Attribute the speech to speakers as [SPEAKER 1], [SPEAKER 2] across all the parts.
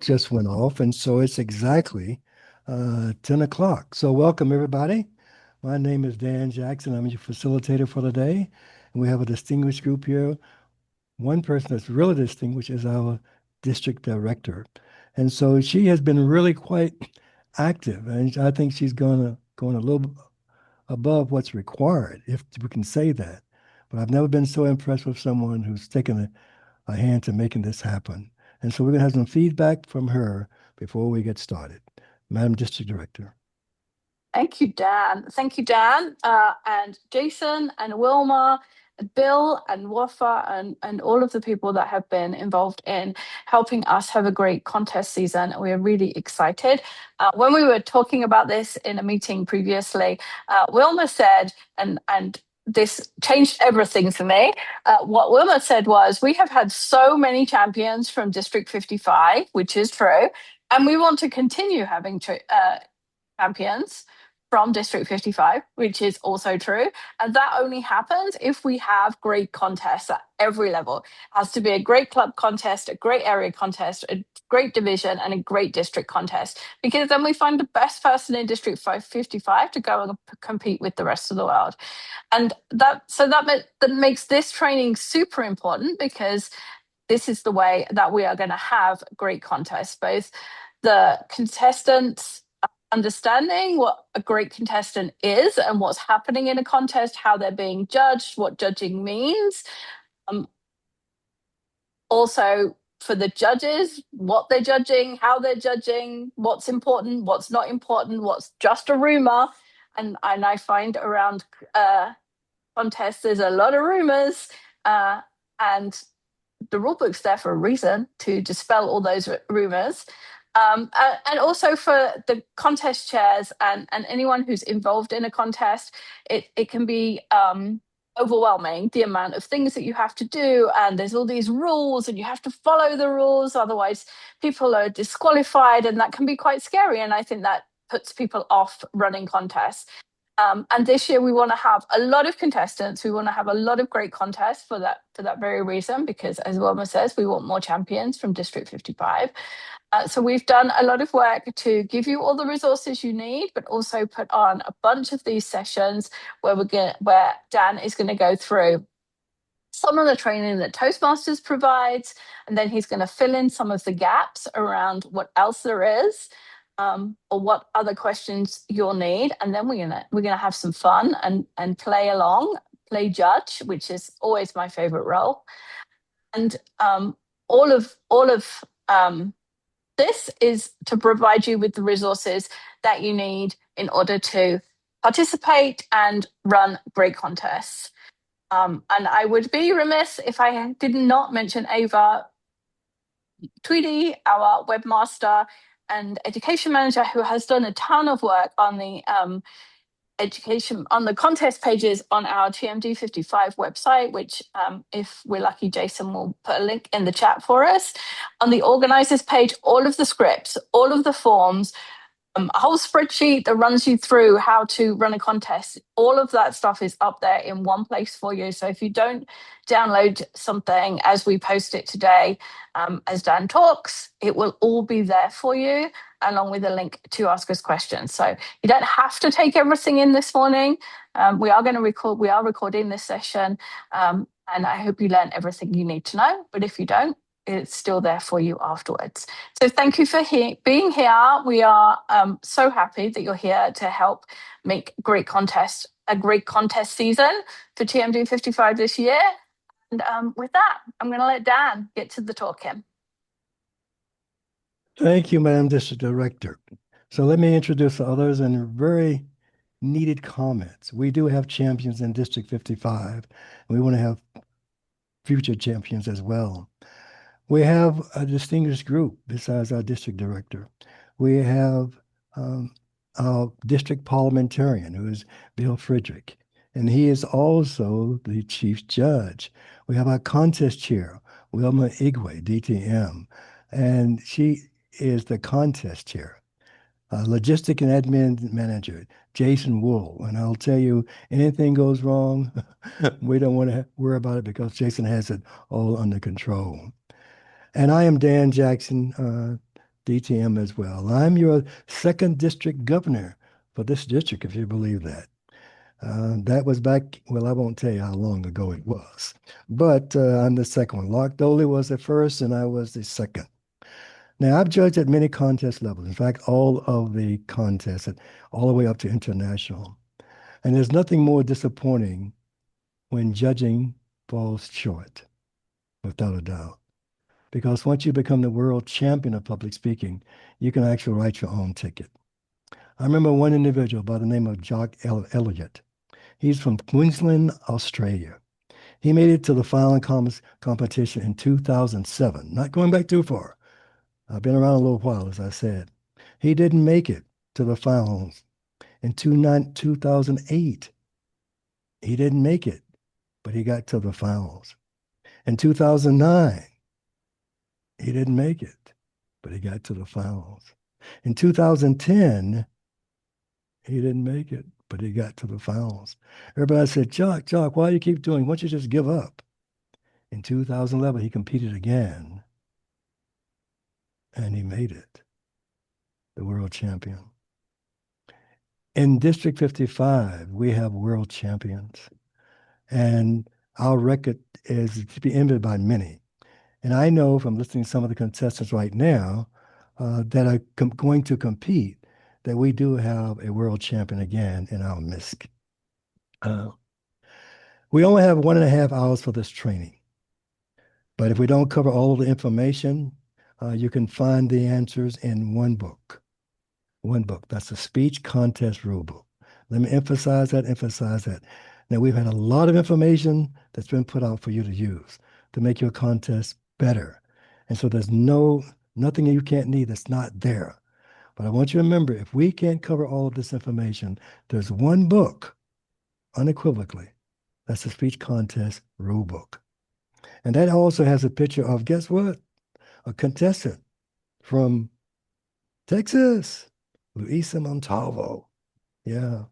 [SPEAKER 1] Just went off, and so it's exactly 10 o'clock. So welcome, everybody. My name is Dan Jackson. I'm your facilitator for the day. And we have a distinguished group here. One person that's really distinguished is our district director. And so she has been really quite active, and I think she's going a little above what's required, if we can say that. But I've never been so impressed with someone who's taken a hand to making this happen. And so we're going to have some feedback from her before we get started. Madam District Director.
[SPEAKER 2] Thank you, Dan. Thank you, Dan, and Jason and Wilma, Bill and Wafa, and all of the people that have been involved in helping us have a great contest season. We're really excited. When we were talking about this in a meeting previously, Wilma said, and this changed everything for me. What Wilma said was, we have had so many champions from District 55, which is true, and we want to continue having champions from District 55, which is also true. And that only happens if we have great contests at every level. It has to be a great club contest, a great area contest, a great division, and a great district contest, because then we find the best person in District 55 to go and compete with the rest of the world. And that makes this training super important, because this is the way that we are going to have great contests, both the contestants understanding what a great contestant is and what's happening in a contest, how they're being judged, what judging means. Also, for the judges, what they're judging, how they're judging, what's important, what's not important, what's just a rumor. And I find around contests, there's a lot of rumors, and the rule book's there for a reason, to dispel all those rumors. And also for the contest chairs and anyone who's involved in a contest, it can be overwhelming, the amount of things that you have to do. And there's all these rules and you have to follow the rules. Otherwise, people are disqualified, and that can be quite scary. And I think that puts people off running contests. And this year we want to have a lot of contestants. We want to have a lot of great contests for that very reason, because as Wilma says, we want more champions from District 55. So we've done a lot of work to give you all the resources you need, but also put on a bunch of these sessions where Dan is going to go through some of the training that Toastmasters provides, and then he's going to fill in some of the gaps around what else there is, or what other questions you'll need, and then we're gonna have some fun and play along, play judge, which is always my favorite role, and all of this is to provide you with the resources that you need in order to participate and run great contests. And I would be remiss if I did not mention Ava Tweedy, our webmaster and education manager, who has done a ton of work on the education, on the contest pages on our TMD55 website, which if we're lucky, Jason will put a link in the chat for us. On the organizers page, all of the scripts, all of the forms, a whole spreadsheet that runs you through how to run a contest. All of that stuff is up there in one place for you. So if you don't download something as we post it today, as Dan talks, it will all be there for you, along with a link to ask us questions. So you don't have to take everything in this morning. We are recording this session, and I hope you learn everything you need to know. But if you don't, it's still there for you afterwards. So thank you for being here. We are so happy that you're here to help make a great contest season for TMD 55 this year. And with that, I'm going to let Dan get to the talking.
[SPEAKER 1] Thank you, Madam District Director. So let me introduce the others and very needed comments. We do have champions in District 55, and we want to have future champions as well. We have a distinguished group besides our district director. We have our district parliamentarian, who is Bill Frederick, and he is also the chief judge. We have our contest chair, Wilma Igwe, DTM, and she is the contest chair. Logistic and admin manager, Jason Wool. And I'll tell you, anything goes wrong, we don't want to worry about it, because Jason has it all under control. And I am Dan Jackson, DTM as well. I'm your second district governor for this district, if you believe that. That was back, well, I won't tell you how long ago it was, but I'm the second one. Lark Doley was the first, and I was the second. Now, I've judged at many contest levels. In fact, all of the contests, all the way up to international. And there's nothing more disappointing when judging falls short, without a doubt. Because once you become the world champion of public speaking, you can actually write your own ticket. I remember one individual by the name of Jock Elliott. He's from Queensland, Australia. He made it to the final competition in 2007, not going back too far. I've been around a little while, as I said. He didn't make it to the finals in 2008. He didn't make it, but he got to the finals. In 2009, he didn't make it, but he got to the finals. In 2010, he didn't make it, but he got to the finals. Everybody said, Jock, why do you keep doing? Why don't you just give up? In 2011, he competed again, and he made it, the world champion. In District 55, we have world champions, and our record is to be envied by many. And I know from listening to some of the contestants right now that are going to compete that we do have a world champion again in our midst. We only have 1.5 hours for this training, but if we don't cover all of the information, you can find the answers in one book. One book. That's the speech contest rule book. Let me emphasize that. Now, we've had a lot of information that's been put out for you to use to make your contest better. And so there's nothing you can't need that's not there. But I want you to remember, if we can't cover all of this information, there's one book, unequivocally, that's the speech contest rule book. And that also has a picture of, guess what? A contestant from Texas, Luisa Montalvo. Yeah.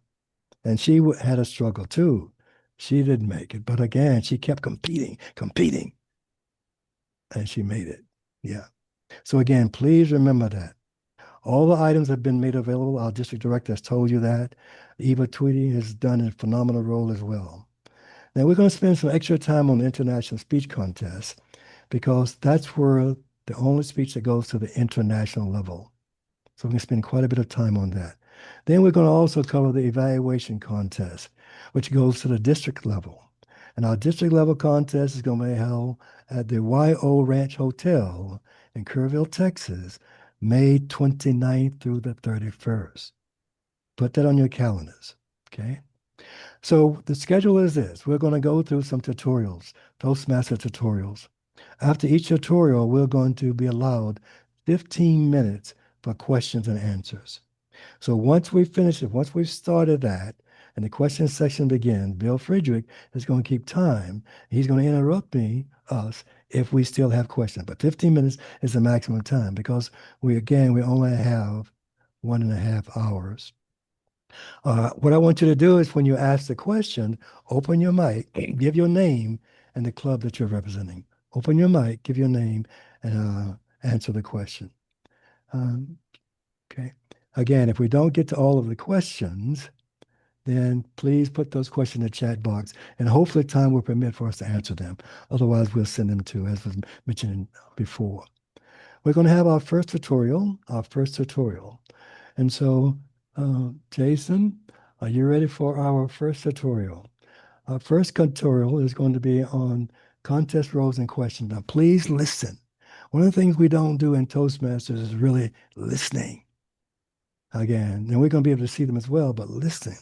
[SPEAKER 1] And she had a struggle too. She didn't make it. But again, she kept competing, and she made it. Yeah. So again, please remember that. All the items have been made available. Our district director has told you that. Eva Tweedy has done a phenomenal role as well. Now we're going to spend some extra time on the international speech contest because that's where the only speech that goes to the international level. So we're going to spend quite a bit of time on that. Then we're going to also cover the evaluation contest, which goes to the district level. And our district level contest is going to be held at the YO Ranch Hotel in Kerrville, Texas, May 29th through the 31st. Put that on your calendars, okay? So the schedule is this. We're going to go through some tutorials, Toastmaster tutorials. After each tutorial, we're going to be allowed 15 minutes for questions and answers. So once we finish it, once we've started that, and the question section begins, Bill Friedrich is going to keep time. He's going to interrupt us, if we still have questions. But 15 minutes is the maximum time because we only have 1.5 hours. What I want you to do is when you ask the question, open your mic, give your name and the club that you're representing. Open your mic, give your name, and answer the question. Okay. Again, if we don't get to all of the questions, then please put those questions in the chat box, and hopefully time will permit for us to answer them. Otherwise, we'll send them to, as was mentioned before. We're going to have our first tutorial. And so, Jason, are you ready for our first tutorial? Our first tutorial is going to be on contest roles and questions. Now, please listen. One of the things we don't do in Toastmasters is really listening. Again, and we're going to be able to see them as well, but listening.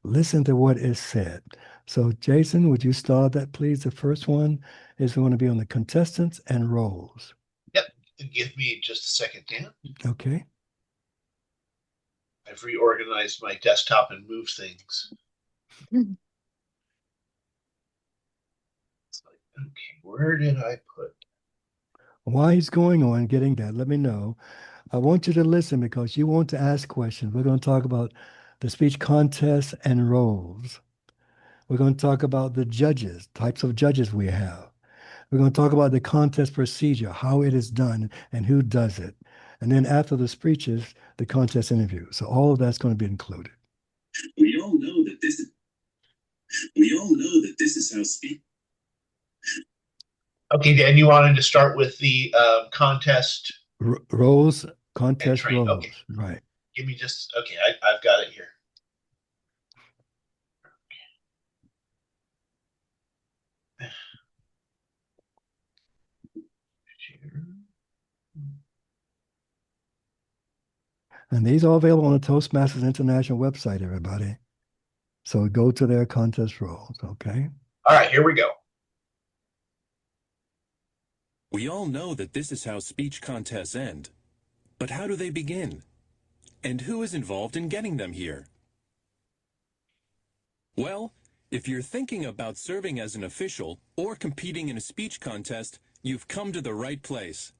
[SPEAKER 1] Listen to what is said. So, Jason, would you start that, please? The first one is going to be on the contestants and roles.
[SPEAKER 3] Yep. Give me just a second, Dan.
[SPEAKER 1] Okay.
[SPEAKER 3] I've reorganized my desktop and moved things. It's like, okay, where did I put?
[SPEAKER 1] While he's going on getting that, let me know. I want you to listen because you want to ask questions. We're going to talk about the speech contest and roles. We're going to talk about the judges, types of judges we have. We're going to talk about the contest procedure, how it is done and who does it. And then after the speeches, the contest interview. So all of that's going to be included.
[SPEAKER 4] We all know that this is how speak.
[SPEAKER 3] Okay, Dan, you wanted to start with the contest
[SPEAKER 1] Roles,
[SPEAKER 3] and
[SPEAKER 1] contest
[SPEAKER 3] train.
[SPEAKER 1] roles,
[SPEAKER 3] Okay,
[SPEAKER 1] right.
[SPEAKER 3] give me just, okay, I've got it here.
[SPEAKER 1] And these are available on the Toastmasters International website, everybody. So go to their contest roles, okay?
[SPEAKER 3] All right, here we go.
[SPEAKER 5] We all know that this is how speech contests end. But how do they begin? And who is involved in getting them here? Well, if you're thinking about serving as an official or competing in a speech contest, you've come to the right place.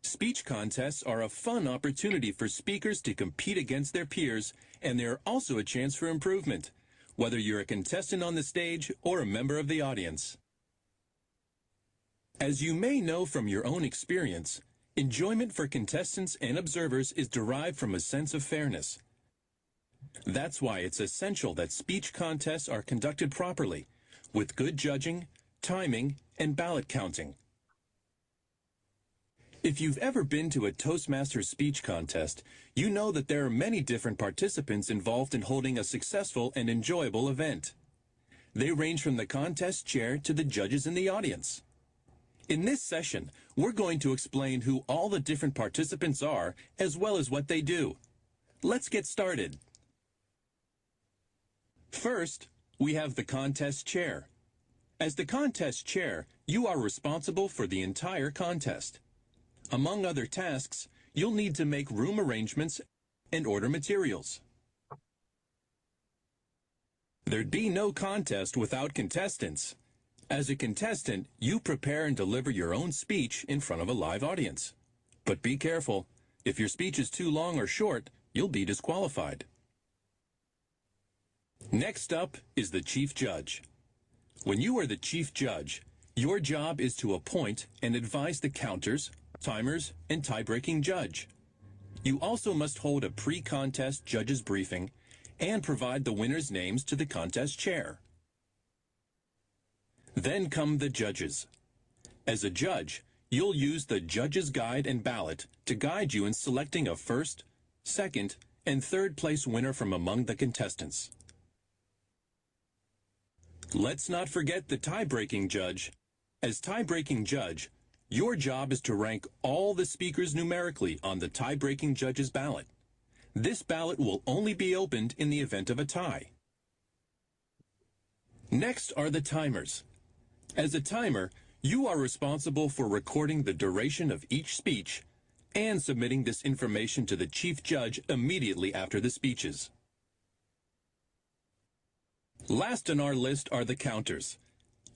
[SPEAKER 5] Speech contests are a fun opportunity for speakers to compete against their peers, and they're also a chance for improvement, whether you're a contestant on the stage or a member of the audience. As you may know from your own experience, enjoyment for contestants and observers is derived from a sense of fairness. That's why it's essential that speech contests are conducted properly, with good judging, timing, and ballot counting. If you've ever been to a Toastmasters speech contest, you know that there are many different participants involved in holding a successful and enjoyable event. They range from the contest chair to the judges in the audience. In this session, we're going to explain who all the different participants are, as well as what they do. Let's get started. First, we have the contest chair. As the contest chair, you are responsible for the entire contest. Among other tasks, you'll need to make room arrangements and order materials. There'd be no contest without contestants. As a contestant, you prepare and deliver your own speech in front of a live audience. But be careful. If your speech is too long or short, you'll be disqualified. Next up is the chief judge. When you are the chief judge, your job is to appoint and advise the counters, timers, and tie-breaking judge. You also must hold a pre-contest judge's briefing and provide the winners' names to the contest chair. Then come the judges. As a judge, you'll use the judge's guide and ballot to guide you in selecting a first, second, and third place winner from among the contestants. Let's not forget the tie-breaking judge. As tie-breaking judge, your job is to rank all the speakers numerically on the tie-breaking judge's ballot. This ballot will only be opened in the event of a tie. Next are the timers. As a timer, you are responsible for recording the duration of each speech and submitting this information to the chief judge immediately after the speeches. Last on our list are the counters.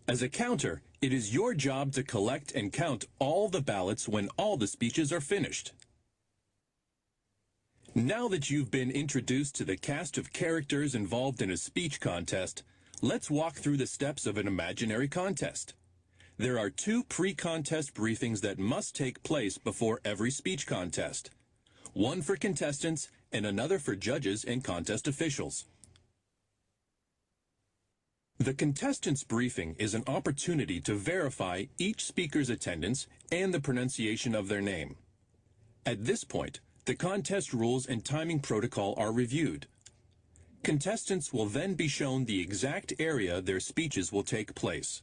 [SPEAKER 5] As a counter, it is your job to collect and count all the ballots when all the speeches are finished. Now that you've been introduced to the cast of characters involved in a speech contest, let's walk through the steps of an imaginary contest. There are 2 pre-contest briefings that must take place before every speech contest. One for contestants and another for judges and contest officials. The contestants' briefing is an opportunity to verify each speaker's attendance and the pronunciation of their name. At this point, the contest rules and timing protocol are reviewed. Contestants will then be shown the exact area their speeches will take place.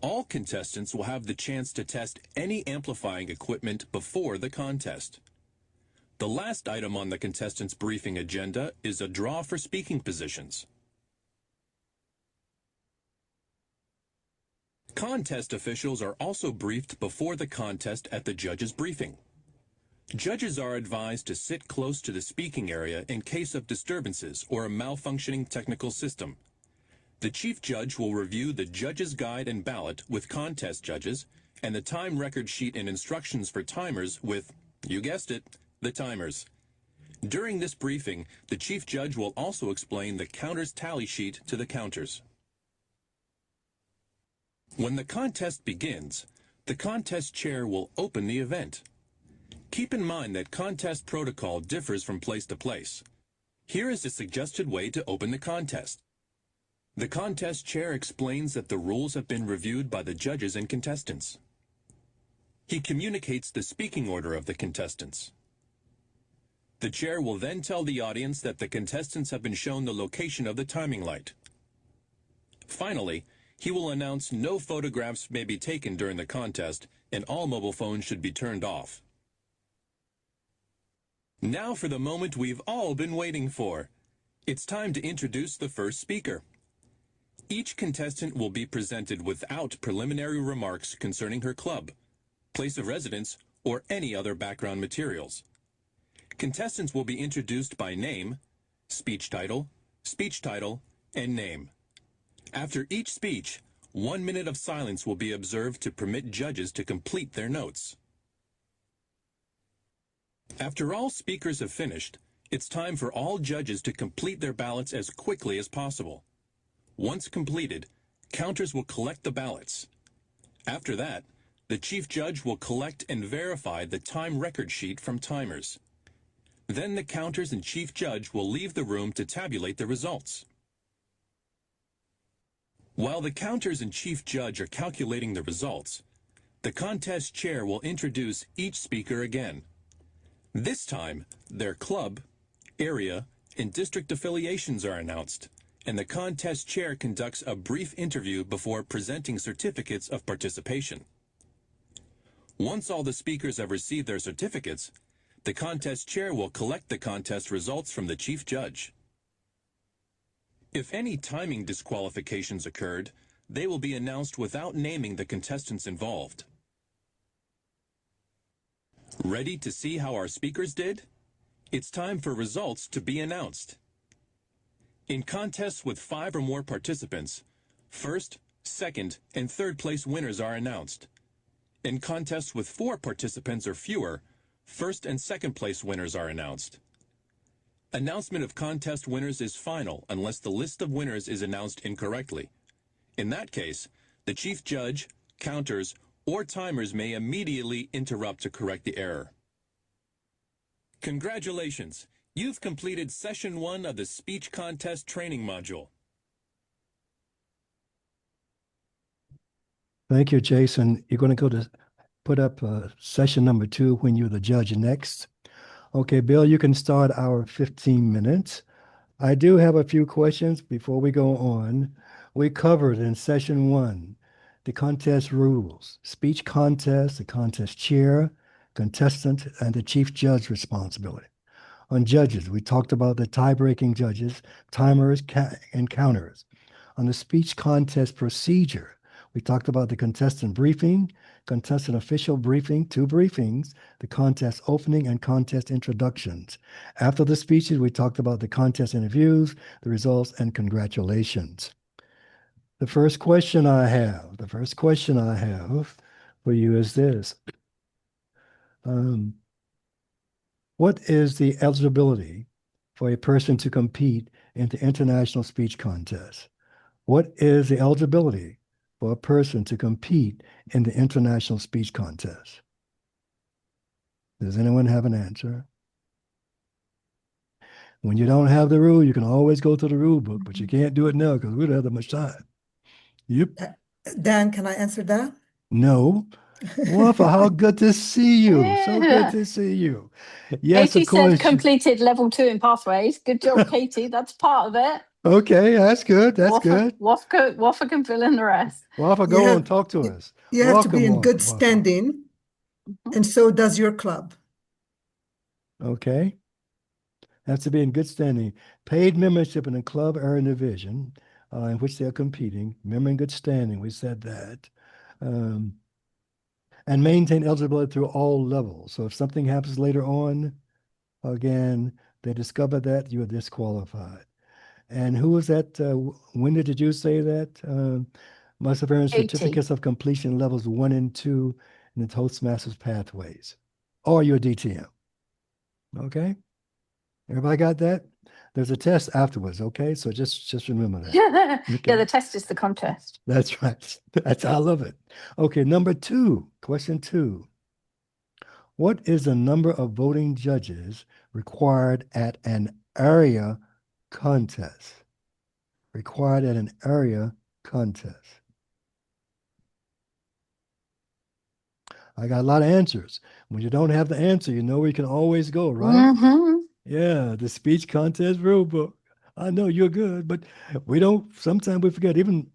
[SPEAKER 5] All contestants will have the chance to test any amplifying equipment before the contest. The last item on the contestants' briefing agenda is a draw for speaking positions. Contest officials are also briefed before the contest at the judge's briefing. Judges are advised to sit close to the speaking area in case of disturbances or a malfunctioning technical system. The chief judge will review the judge's guide and ballot with contest judges and the time record sheet and instructions for timers with, you guessed it, the timers. During this briefing, the chief judge will also explain the counters tally sheet to the counters. When the contest begins, the contest chair will open the event. Keep in mind that contest protocol differs from place to place. Here is a suggested way to open the contest. The contest chair explains that the rules have been reviewed by the judges and contestants. He communicates the speaking order of the contestants. The chair will then tell the audience that the contestants have been shown the location of the timing light. Finally, he will announce no photographs may be taken during the contest and all mobile phones should be turned off. Now for the moment we've all been waiting for. It's time to introduce the first speaker. Each contestant will be presented without preliminary remarks concerning her club, place of residence, or any other background materials. Contestants will be introduced by name, speech title, and name. After each speech, 1 minute of silence will be observed to permit judges to complete their notes. After all speakers have finished, it's time for all judges to complete their ballots as quickly as possible. Once completed, counters will collect the ballots. After that, the chief judge will collect and verify the time record sheet from timers. Then the counters and chief judge will leave the room to tabulate the results. While the counters and chief judge are calculating the results, the contest chair will introduce each speaker again. This time, their club, area, and district affiliations are announced, and the contest chair conducts a brief interview before presenting certificates of participation. Once all the speakers have received their certificates, the contest chair will collect the contest results from the chief judge. If any timing disqualifications occurred, they will be announced without naming the contestants involved. Ready to see how our speakers did? It's time for results to be announced. In contests with 5 or more participants, first, second, and third place winners are announced. In contests with 4 participants or fewer, first and second place winners are announced. Announcement of contest winners is final unless the list of winners is announced incorrectly. In that case, the chief judge, counters, or timers may immediately interrupt to correct the error. Congratulations! You've completed Session 1 of the Speech Contest Training Module.
[SPEAKER 1] Thank you, Jason. You're going to go to put up session number 2 when you're the judge next. Okay, Bill, you can start our 15 minutes. I do have a few questions before we go on. We covered in session 1 the contest rules, speech contest, the contest chair, contestant, and the chief judge responsibility. On judges, we talked about the tie-breaking judges, timers, and counters. On the speech contest procedure, we talked about the contestant briefing, contestant official briefing, 2 briefings, the contest opening, and contest introductions. After the speeches, we talked about the contest interviews, the results, and congratulations. The first question I have for you is this. What is the eligibility for a person to compete in the international speech contest? What is the eligibility for a person to compete in the international speech contest? Does anyone have an answer? When you don't have the rule, you can always go to the rule book, but you can't do it now because we don't have that much time. Yep.
[SPEAKER 6] Dan, can I answer that?
[SPEAKER 1] No. Wafa, how good to see you. So good to see you. Yes,
[SPEAKER 2] Katie
[SPEAKER 1] of course.
[SPEAKER 2] said completed level 2 in pathways. Good job, Katie. That's part of it.
[SPEAKER 1] Okay, that's good. That's good.
[SPEAKER 2] Wafa can fill in the rest.
[SPEAKER 1] Wafa, go on, talk to us.
[SPEAKER 6] You have to be in
[SPEAKER 1] Welcome,
[SPEAKER 6] good
[SPEAKER 1] Wafa.
[SPEAKER 6] standing, and so does your club.
[SPEAKER 1] Okay. Has to be in good standing. Paid membership in a club or a division in which they're competing. Member in good standing, we said that. And maintain eligibility through all levels. So if something happens later on, again, they discover that you are disqualified. And who was that? When did you say that? Must have earned certificates of completion levels 1 and 2 in the Toastmasters pathways. Or you're a DTM. Okay? Everybody got that? There's a test afterwards, okay? So just remember that.
[SPEAKER 2] Okay.
[SPEAKER 1] Okay.
[SPEAKER 2] Yeah, the test is the contest.
[SPEAKER 1] That's right. I love it. Okay, number 2, question 2. What is the number of voting judges required at an area contest? Required at an area contest. I got a lot of answers. When you don't have the answer, you know where you can always go, right?
[SPEAKER 2] Mm-hmm.
[SPEAKER 1] Yeah, the speech contest rule book. I know you're good, but we don't, sometimes we forget. Even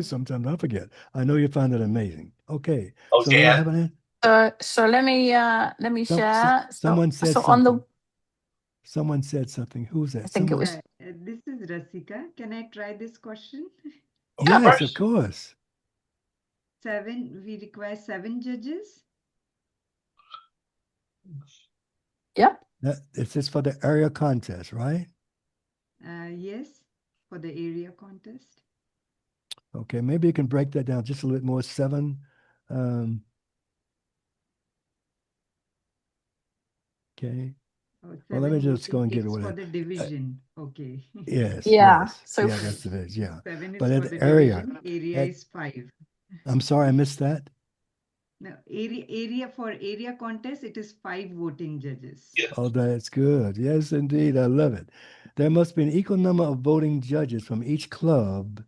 [SPEAKER 1] sometimes I forget. I know you find it amazing. Okay.
[SPEAKER 3] Oh,
[SPEAKER 1] So do I have
[SPEAKER 3] Dan,
[SPEAKER 1] an
[SPEAKER 2] So let me share.
[SPEAKER 1] someone said
[SPEAKER 2] So on
[SPEAKER 1] something.
[SPEAKER 2] the
[SPEAKER 1] Someone said something. Who's
[SPEAKER 2] I
[SPEAKER 1] that?
[SPEAKER 2] think it
[SPEAKER 1] Someone.
[SPEAKER 2] was
[SPEAKER 7] This is Rasika. Can I try this question?
[SPEAKER 2] Yeah.
[SPEAKER 1] Yes, of course.
[SPEAKER 7] We require 7 judges.
[SPEAKER 2] yeah.
[SPEAKER 1] It's just for the area contest, right?
[SPEAKER 7] Yes, for the area contest.
[SPEAKER 1] Okay, maybe you can break that down just a little bit more. 7. Okay.
[SPEAKER 7] Oh,
[SPEAKER 1] Well, let me
[SPEAKER 7] 7
[SPEAKER 1] just go and
[SPEAKER 7] voting.
[SPEAKER 1] get
[SPEAKER 7] It's
[SPEAKER 1] with
[SPEAKER 7] for
[SPEAKER 1] it.
[SPEAKER 7] the division. Okay.
[SPEAKER 1] Yes,
[SPEAKER 2] Yeah.
[SPEAKER 1] yes.
[SPEAKER 2] So
[SPEAKER 1] Yeah, that's the base. Yeah.
[SPEAKER 7] 7
[SPEAKER 1] But
[SPEAKER 7] is
[SPEAKER 1] at
[SPEAKER 7] for
[SPEAKER 1] the
[SPEAKER 7] the
[SPEAKER 1] area,
[SPEAKER 7] division. Area
[SPEAKER 1] at,
[SPEAKER 7] is 5.
[SPEAKER 1] I'm sorry, I missed that.
[SPEAKER 7] No, area for area contest, it is 5 voting judges.
[SPEAKER 3] yes.
[SPEAKER 1] Oh, that's good. Yes, indeed. I love it. There must be an equal number of voting judges from each club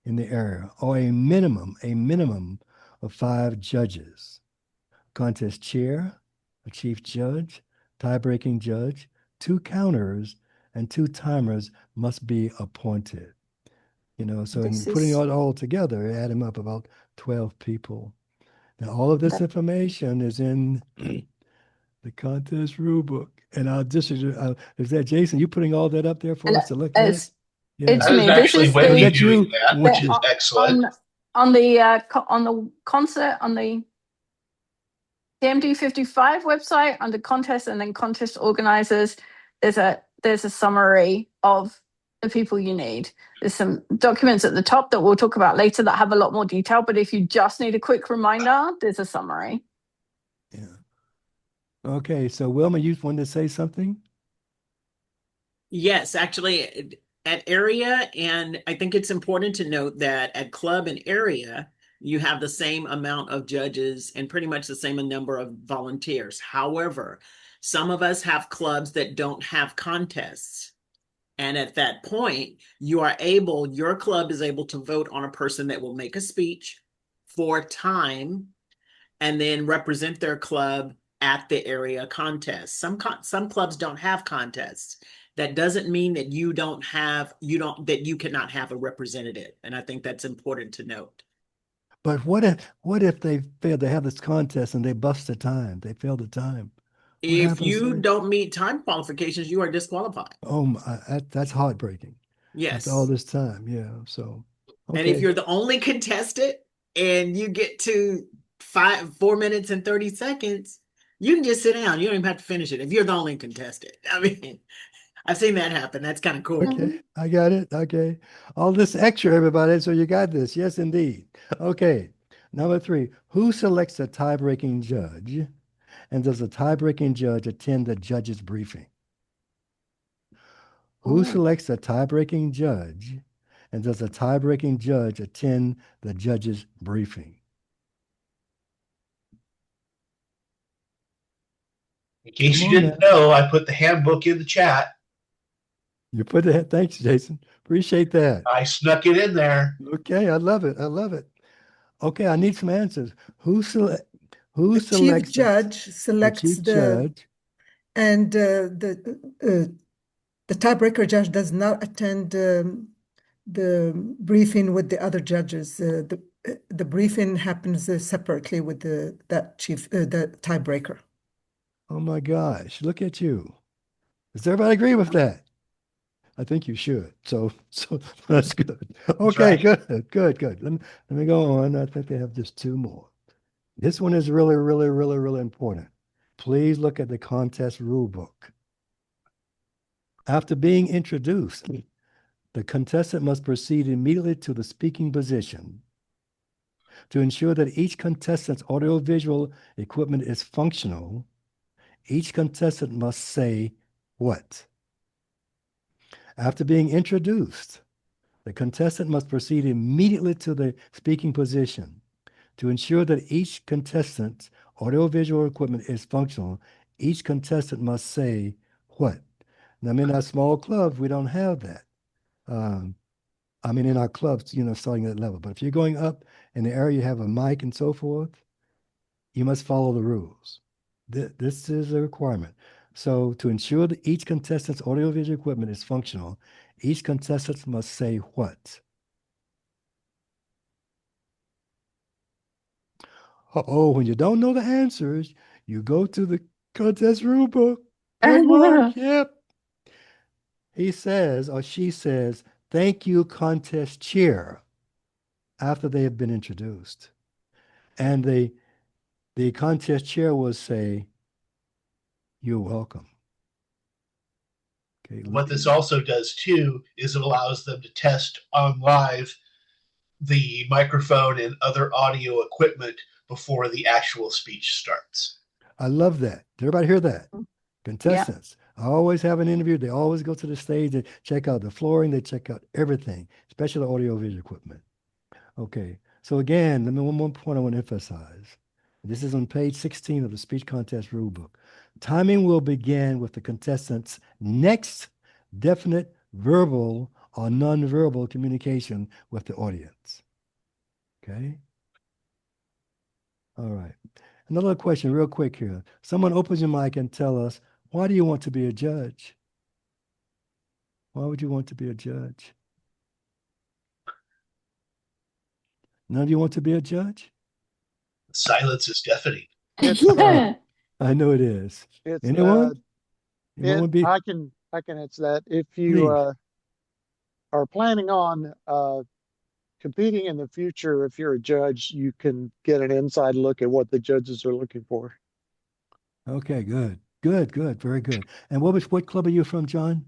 [SPEAKER 1] in the area, or a minimum of 5 judges. Contest chair, a chief judge, tie-breaking judge, 2 counters, and 2 timers must be appointed. So in
[SPEAKER 2] this
[SPEAKER 1] putting
[SPEAKER 2] is
[SPEAKER 1] it all together, add them up about 12 people. Now, all of this
[SPEAKER 2] that
[SPEAKER 1] information is in the contest rule book. And I'll just, is that Jason? You putting all that up there for
[SPEAKER 2] and
[SPEAKER 1] us to look at?
[SPEAKER 2] it's
[SPEAKER 3] I
[SPEAKER 1] Yeah.
[SPEAKER 3] was
[SPEAKER 2] me. This
[SPEAKER 3] actually
[SPEAKER 2] is
[SPEAKER 3] with
[SPEAKER 1] Is
[SPEAKER 3] you
[SPEAKER 1] that
[SPEAKER 2] the
[SPEAKER 3] doing
[SPEAKER 1] you?
[SPEAKER 3] that, which is
[SPEAKER 2] the
[SPEAKER 3] excellent.
[SPEAKER 2] on the concert on the D55 website under contest and then contest organizers. There's a summary of the people you need. There's some documents at the top that we'll talk about later that have a lot more detail. But if you just need a quick reminder, there's a summary.
[SPEAKER 1] Yeah. Okay. So Wilma, you wanted to say something?
[SPEAKER 8] Yes, actually, at area, and I think it's important to note that at club and area, you have the same amount of judges and pretty much the same number of volunteers. However, some of us have clubs that don't have contests. And at that point, your club is able to vote on a person that will make a speech for time and then represent their club at the area contest. Some clubs don't have contests. That doesn't mean that that you cannot have a representative. And I think that's important to note.
[SPEAKER 1] But what if they fail? They have this contest and they bust the time. They fail the time. What
[SPEAKER 8] If
[SPEAKER 1] happens
[SPEAKER 8] you
[SPEAKER 1] then?
[SPEAKER 8] don't meet time qualifications, you are disqualified.
[SPEAKER 1] Oh, that's heartbreaking. After all
[SPEAKER 8] Yes.
[SPEAKER 1] this time, yeah. So,
[SPEAKER 8] And if
[SPEAKER 1] okay.
[SPEAKER 8] you're the only contestant and you get to 4 minutes and 30 seconds, you can just sit down. You don't even have to finish it if you're the only contestant. I mean, I've seen that happen. That's kind of cool.
[SPEAKER 1] Okay, I got it. Okay. All this extra, everybody. So you got this. Yes, indeed. Okay. Number 3, who selects a tie-breaking judge? And does the tie-breaking judge attend the judge's briefing? Who
[SPEAKER 2] Ooh.
[SPEAKER 1] selects a tie-breaking judge? And does the tie-breaking judge attend the judge's briefing?
[SPEAKER 3] In case
[SPEAKER 1] Come
[SPEAKER 3] you
[SPEAKER 1] on
[SPEAKER 3] didn't
[SPEAKER 1] now.
[SPEAKER 3] know, I put the handbook in the chat.
[SPEAKER 1] You put that. Thanks, Jason. Appreciate that.
[SPEAKER 3] I snuck it in there.
[SPEAKER 1] Okay, I love it. I love it. Okay, I need some answers. Who
[SPEAKER 6] The chief
[SPEAKER 1] selects
[SPEAKER 6] judge
[SPEAKER 1] the
[SPEAKER 6] selects
[SPEAKER 1] chief judge?
[SPEAKER 6] and the tiebreaker judge does not attend the briefing with the other judges. The briefing happens separately with the tiebreaker.
[SPEAKER 1] Oh my gosh, look at you. Does everybody agree with that? I think you should. So that's good. Okay,
[SPEAKER 3] right.
[SPEAKER 1] good. Let me go on. I think they have just 2 more. This one is really, really, really, really important. Please look at the contest rule book. After being introduced, the contestant must proceed immediately to the speaking position. To ensure that each contestant's audiovisual equipment is functional, each contestant must say what? After being introduced, the contestant must proceed immediately to the speaking position. To ensure that each contestant's audiovisual equipment is functional, each contestant must say what? Now, in our small clubs, we don't have that. I mean, in our clubs, starting at that level. But if you're going up in the area, you have a mic and so forth, you must follow the rules. This is a requirement. So to ensure that each contestant's audiovisual equipment is functional, each contestant must say what? Oh, when you don't know the answers, you go to the contest rule book. Good work. Yep. He says or she says, "Thank you, contest chair," after they have been introduced. And the contest chair will say, "You're welcome." Okay.
[SPEAKER 3] What this also does too is it allows them to test on live the microphone and other audio equipment before the actual speech starts.
[SPEAKER 1] I love that. Did everybody hear that? Contestants. I always have an interview. They always go to the stage. They check out the flooring. They check out everything, especially the audio-visual equipment. Okay. So again, one more point I want to emphasize. This is on page 16 of the speech contest rulebook. Timing will begin with the contestant's next definite verbal or nonverbal communication with the audience. Okay. All right. Another question real quick here. Someone opens your mic and tell us, why do you want to be a judge? Why would you want to be a judge? None of you want to be a judge?
[SPEAKER 3] Silence is deafening.
[SPEAKER 1] I know it is.
[SPEAKER 9] It's
[SPEAKER 1] Anyone? Anyone would be?
[SPEAKER 9] I can answer that. If
[SPEAKER 1] Please.
[SPEAKER 9] you are planning on competing in the future, if you're a judge, you can get an inside look at what the judges are looking for.
[SPEAKER 1] Okay, good. Good, very good. And what club are you from, John?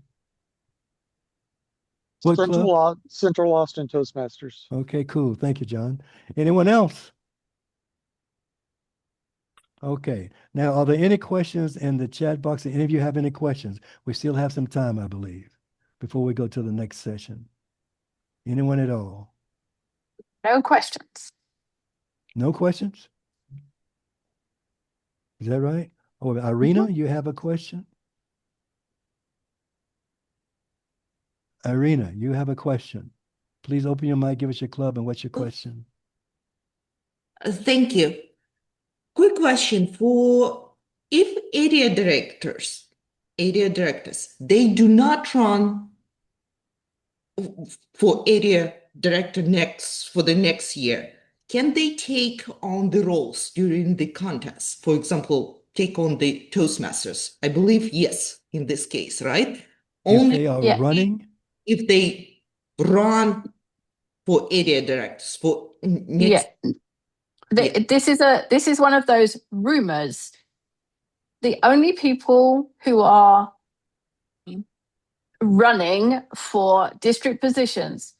[SPEAKER 1] What club?
[SPEAKER 9] Central Austin Toastmasters.
[SPEAKER 1] Okay, cool. Thank you, John. Anyone else? Okay. Now, are there any questions in the chat box? Any of you have any questions? We still have some time, I believe, before we go to the next session. Anyone at all?
[SPEAKER 2] No questions.
[SPEAKER 1] No questions? Is that right? Oh, Irina, you have a question? Irina, you have a question. Please open your mic, give us your club, and what's your question?
[SPEAKER 10] Thank you. Quick question for if area directors, they do not run for area director for the next year, can they take on the roles during the contest? For example, take on the Toastmasters? I believe yes, in this case, right?
[SPEAKER 1] If they are running?
[SPEAKER 10] If they run for area directors for next.
[SPEAKER 2] This is one of those rumors. The only people who are running for district positions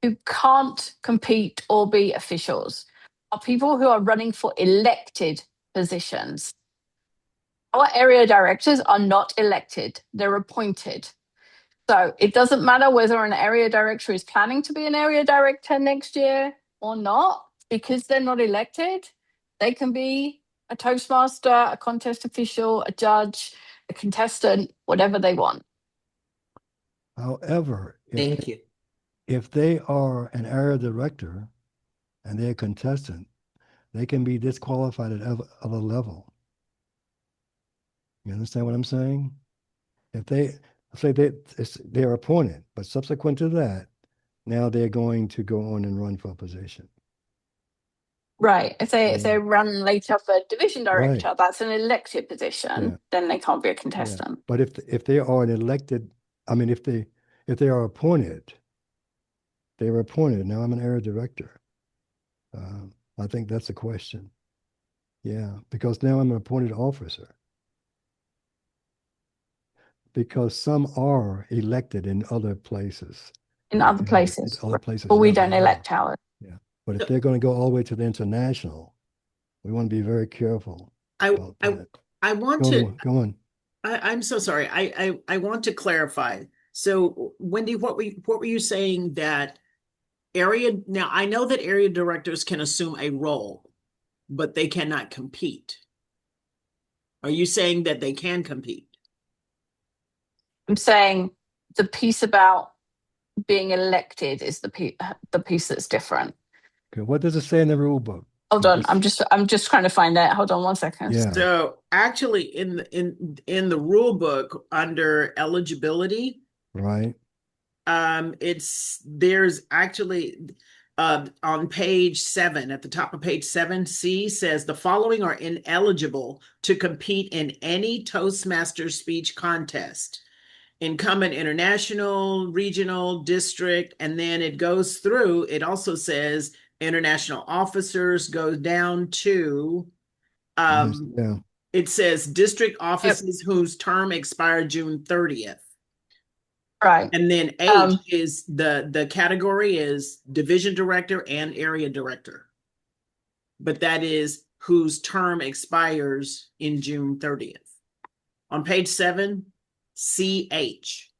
[SPEAKER 2] who can't compete or be officials are people who are running for elected positions. Our area directors are not elected, they're appointed. So it doesn't matter whether an area director is planning to be an area director next year or not, because they're not elected. They can be a Toastmaster, a contest official, a judge, a contestant, whatever they want.
[SPEAKER 1] However,
[SPEAKER 10] Thank you.
[SPEAKER 1] If they are an area director and they're a contestant, they can be disqualified at other level. You understand what I'm saying? If they say they're appointed, but subsequent to that, now they're going to go on and run for a position.
[SPEAKER 2] Right. If they run later for division director, that's an elected position, then they can't be a contestant.
[SPEAKER 1] Yeah. But if they are an elected, I mean, if they are appointed, they were appointed. Now I'm an area director. I think that's a question. Yeah, because now I'm an appointed officer. Because some are elected in other places.
[SPEAKER 2] In other places. But we don't elect ours.
[SPEAKER 1] Yeah. But if they're going to go all the way to the international, we want to be very careful.
[SPEAKER 8] I want to
[SPEAKER 1] go on.
[SPEAKER 8] I'm so sorry. I want to clarify. So Wendy, what were you saying that now I know that area directors can assume a role, but they cannot compete. Are you saying that they can compete?
[SPEAKER 2] I'm saying the piece about being elected is the piece that's different.
[SPEAKER 1] Okay, what does it say in the rule book?
[SPEAKER 2] Hold on, I'm just trying to find it. Hold on 1 second.
[SPEAKER 1] Yeah.
[SPEAKER 8] So actually in the rule book under eligibility,
[SPEAKER 1] Right.
[SPEAKER 8] there's actually on page 7, at the top of page 7C says the following are ineligible to compete in any Toastmasters speech contest. Incumbent international, regional, district, and then it goes through. It also says international officers goes down to
[SPEAKER 1] Yeah.
[SPEAKER 8] it says district offices whose term expired June 30th.
[SPEAKER 2] Right.
[SPEAKER 8] And then H is the category is division director and area director. But that is whose term expires in June 30th. On page 7, CH.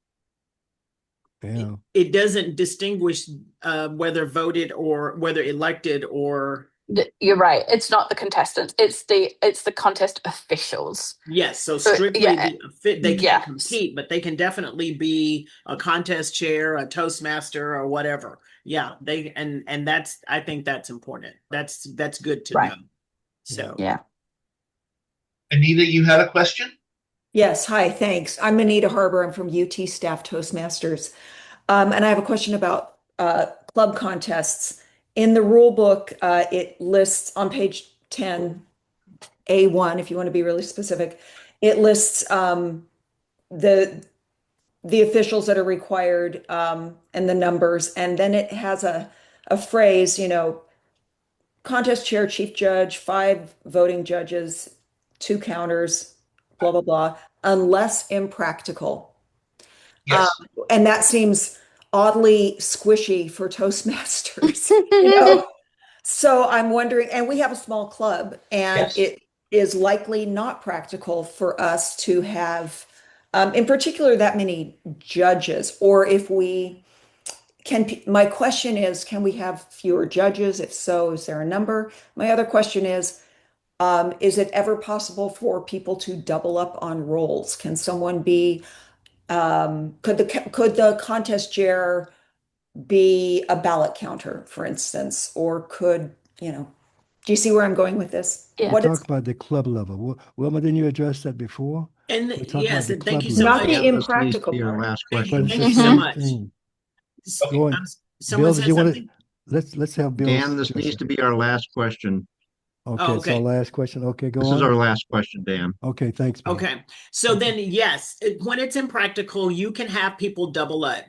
[SPEAKER 1] Yeah.
[SPEAKER 8] It doesn't distinguish whether voted or whether elected or.
[SPEAKER 2] You're right. It's not the contestants. It's the contest officials.
[SPEAKER 8] Yes. So strictly they can't
[SPEAKER 2] yes.
[SPEAKER 8] compete, but they can definitely be a contest chair, a Toastmaster, or whatever. Yeah. They and that's I think that's important. That's good to know. So
[SPEAKER 2] yeah.
[SPEAKER 3] Anita, you had a question?
[SPEAKER 11] Yes, hi, thanks. I'm Anita Harbour. I'm from UT Staff Toastmasters. And I have a question about club contests. In the rule book, it lists on page 10, A1, if you want to be really specific, it lists the officials that are required and the numbers. And then it has a phrase, contest chair, chief judge, 5 voting judges, 2 counters, blah, blah, blah, unless impractical.
[SPEAKER 3] Yes.
[SPEAKER 11] And that seems oddly squishy for Toastmasters, So I'm wondering, and we have a small club, and
[SPEAKER 3] Yes.
[SPEAKER 11] it is likely not practical for us to have, in particular, that many judges. Or if we can, my question is, can we have fewer judges? If so, is there a number? My other question is it ever possible for people to double up on roles? Can someone be, could the contest chair be a ballot counter, for instance, or could, do you see where I'm going with this?
[SPEAKER 2] Yeah.
[SPEAKER 1] We're talking about the club level. Wilma, didn't you address that before?
[SPEAKER 8] and
[SPEAKER 1] We're talking
[SPEAKER 8] yes,
[SPEAKER 1] about
[SPEAKER 8] and
[SPEAKER 1] the
[SPEAKER 8] thank
[SPEAKER 1] club
[SPEAKER 8] you so
[SPEAKER 1] level.
[SPEAKER 11] Not
[SPEAKER 8] much.
[SPEAKER 11] the impractical
[SPEAKER 12] Be our
[SPEAKER 11] part.
[SPEAKER 12] last
[SPEAKER 8] Thank
[SPEAKER 12] question.
[SPEAKER 1] But it's
[SPEAKER 8] you
[SPEAKER 1] the
[SPEAKER 8] so
[SPEAKER 1] same
[SPEAKER 8] much.
[SPEAKER 1] thing.
[SPEAKER 3] Okay.
[SPEAKER 1] Go on.
[SPEAKER 8] Someone
[SPEAKER 1] Bill,
[SPEAKER 8] said
[SPEAKER 1] did you want
[SPEAKER 8] something?
[SPEAKER 1] to let's have Bill.
[SPEAKER 12] Dan, this needs to be our last question.
[SPEAKER 1] Okay, it's our
[SPEAKER 8] okay.
[SPEAKER 1] last question. Okay, go
[SPEAKER 12] This
[SPEAKER 1] on.
[SPEAKER 12] is our last question, Dan.
[SPEAKER 1] Okay, thanks, Bill.
[SPEAKER 8] Okay. So then, yes, when it's impractical, you can have people double up.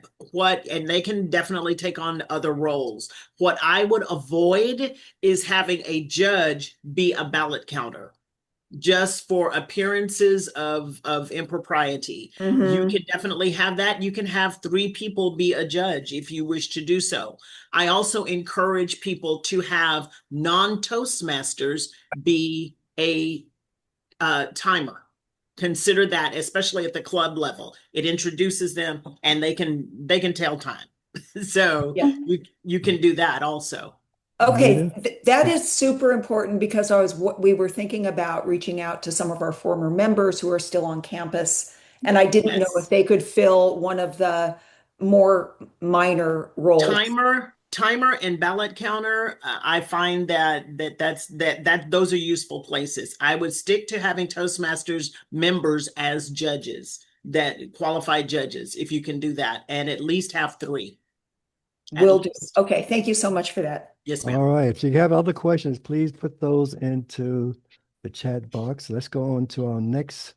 [SPEAKER 8] And they can definitely take on other roles. What I would avoid is having a judge be a ballot counter, just for appearances of impropriety. You can definitely have that. You can have 3 people be a judge if you wish to do so. I also encourage people to have non-Toastmasters be a timer. Consider that, especially at the club level. It introduces them and they can tell time. So
[SPEAKER 11] Yeah.
[SPEAKER 8] you can do that also.
[SPEAKER 11] Okay, that is super important because we were thinking about reaching out to some of our former members who are still on campus, and I didn't know if they could fill one of the more minor roles.
[SPEAKER 8] Timer and ballot counter, I find that those are useful places. I would stick to having Toastmasters members as judges, that qualified judges, if you can do that, and at least have 3.
[SPEAKER 11] Will do. Okay, thank you so much for that.
[SPEAKER 8] Yes, ma'am.
[SPEAKER 1] All right. If you have other questions, please put those into the chat box. Let's go on to our next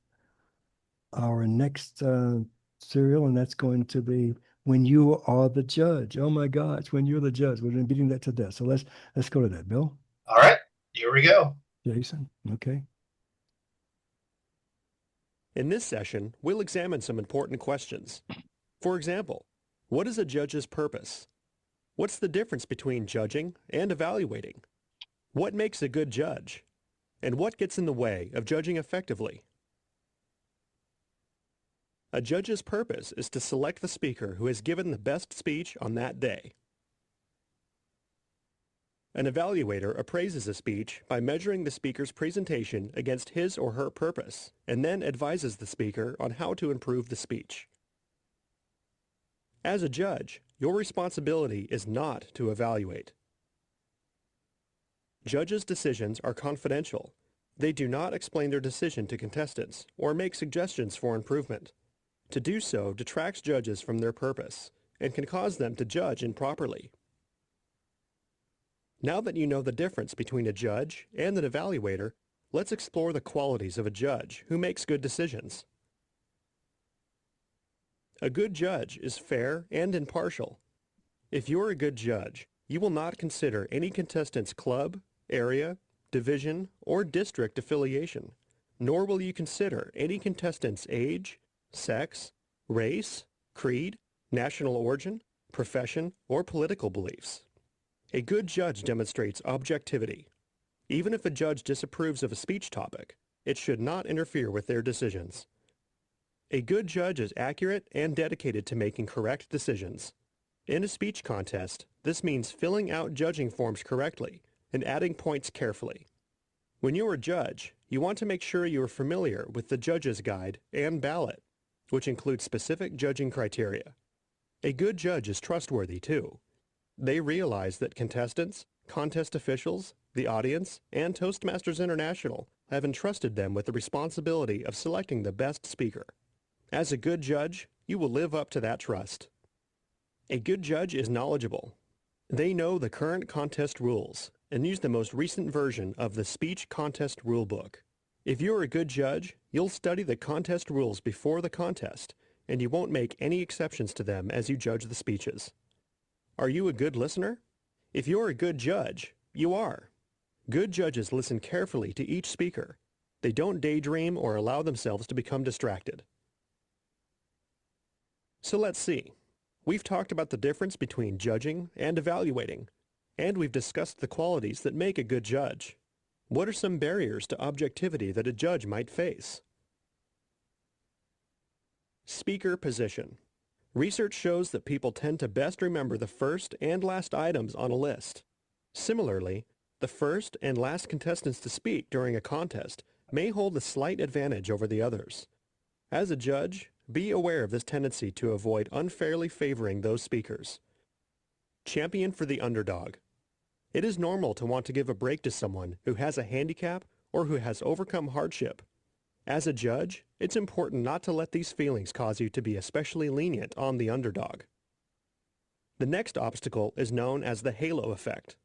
[SPEAKER 1] serial, and that's going to be When You Are the Judge. Oh my gosh, When You're the Judge. We've been beating that to death. So let's go to that, Bill.
[SPEAKER 3] All right, here we go.
[SPEAKER 1] Jason, okay.
[SPEAKER 5] In this session, we'll examine some important questions. For example, what is a judge's purpose? What's the difference between judging and evaluating? What makes a good judge? And what gets in the way of judging effectively? A judge's purpose is to select the speaker who has given the best speech on that day.
[SPEAKER 13] An evaluator appraises a speech by measuring the speaker's presentation against his or her purpose, and then advises the speaker on how to improve the speech. As a judge, your responsibility is not to evaluate. Judges' decisions are confidential. They do not explain their decision to contestants or make suggestions for improvement. To do so detracts judges from their purpose and can cause them to judge improperly. Now that you know the difference between a judge and an evaluator, let's explore the qualities of a judge who makes good decisions. A good judge is fair and impartial. If you're a good judge, you will not consider any contestant's club, area, division, or district affiliation, nor will you consider any contestant's age, sex, race, creed, national origin, profession, or political beliefs. A good judge demonstrates objectivity. Even if a judge disapproves of a speech topic, it should not interfere with their decisions. A good judge is accurate and dedicated to making correct decisions. In a speech contest, this means filling out judging forms correctly and adding points carefully. When you're a judge, you want to make sure you are familiar with the judge's guide and ballot, which includes specific judging criteria. A good judge is trustworthy too. They realize that contestants, contest officials, the audience, and Toastmasters International have entrusted them with the responsibility of selecting the best speaker. As a good judge, you will live up to that trust. A good judge is knowledgeable. They know the current contest rules and use the most recent version of the Speech Contest Rulebook. If you're a good judge, you'll study the contest rules before the contest, and you won't make any exceptions to them as you judge the speeches. Are you a good listener? If you're a good judge, you are. Good judges listen carefully to each speaker. They don't daydream or allow themselves to become distracted. So let's see. We've talked about the difference between judging and evaluating, and we've discussed the qualities that make a good judge. What are some barriers to objectivity that a judge might face? Speaker position. Research shows that people tend to best remember the first and last items on a list. Similarly, the first and last contestants to speak during a contest may hold a slight advantage over the others. As a judge, be aware of this tendency to avoid unfairly favoring those speakers. Champion for the underdog. It is normal to want to give a break to someone who has a handicap or who has overcome hardship. As a judge, it's important not to let these feelings cause you to be especially lenient on the underdog. The next obstacle is known as the halo effect.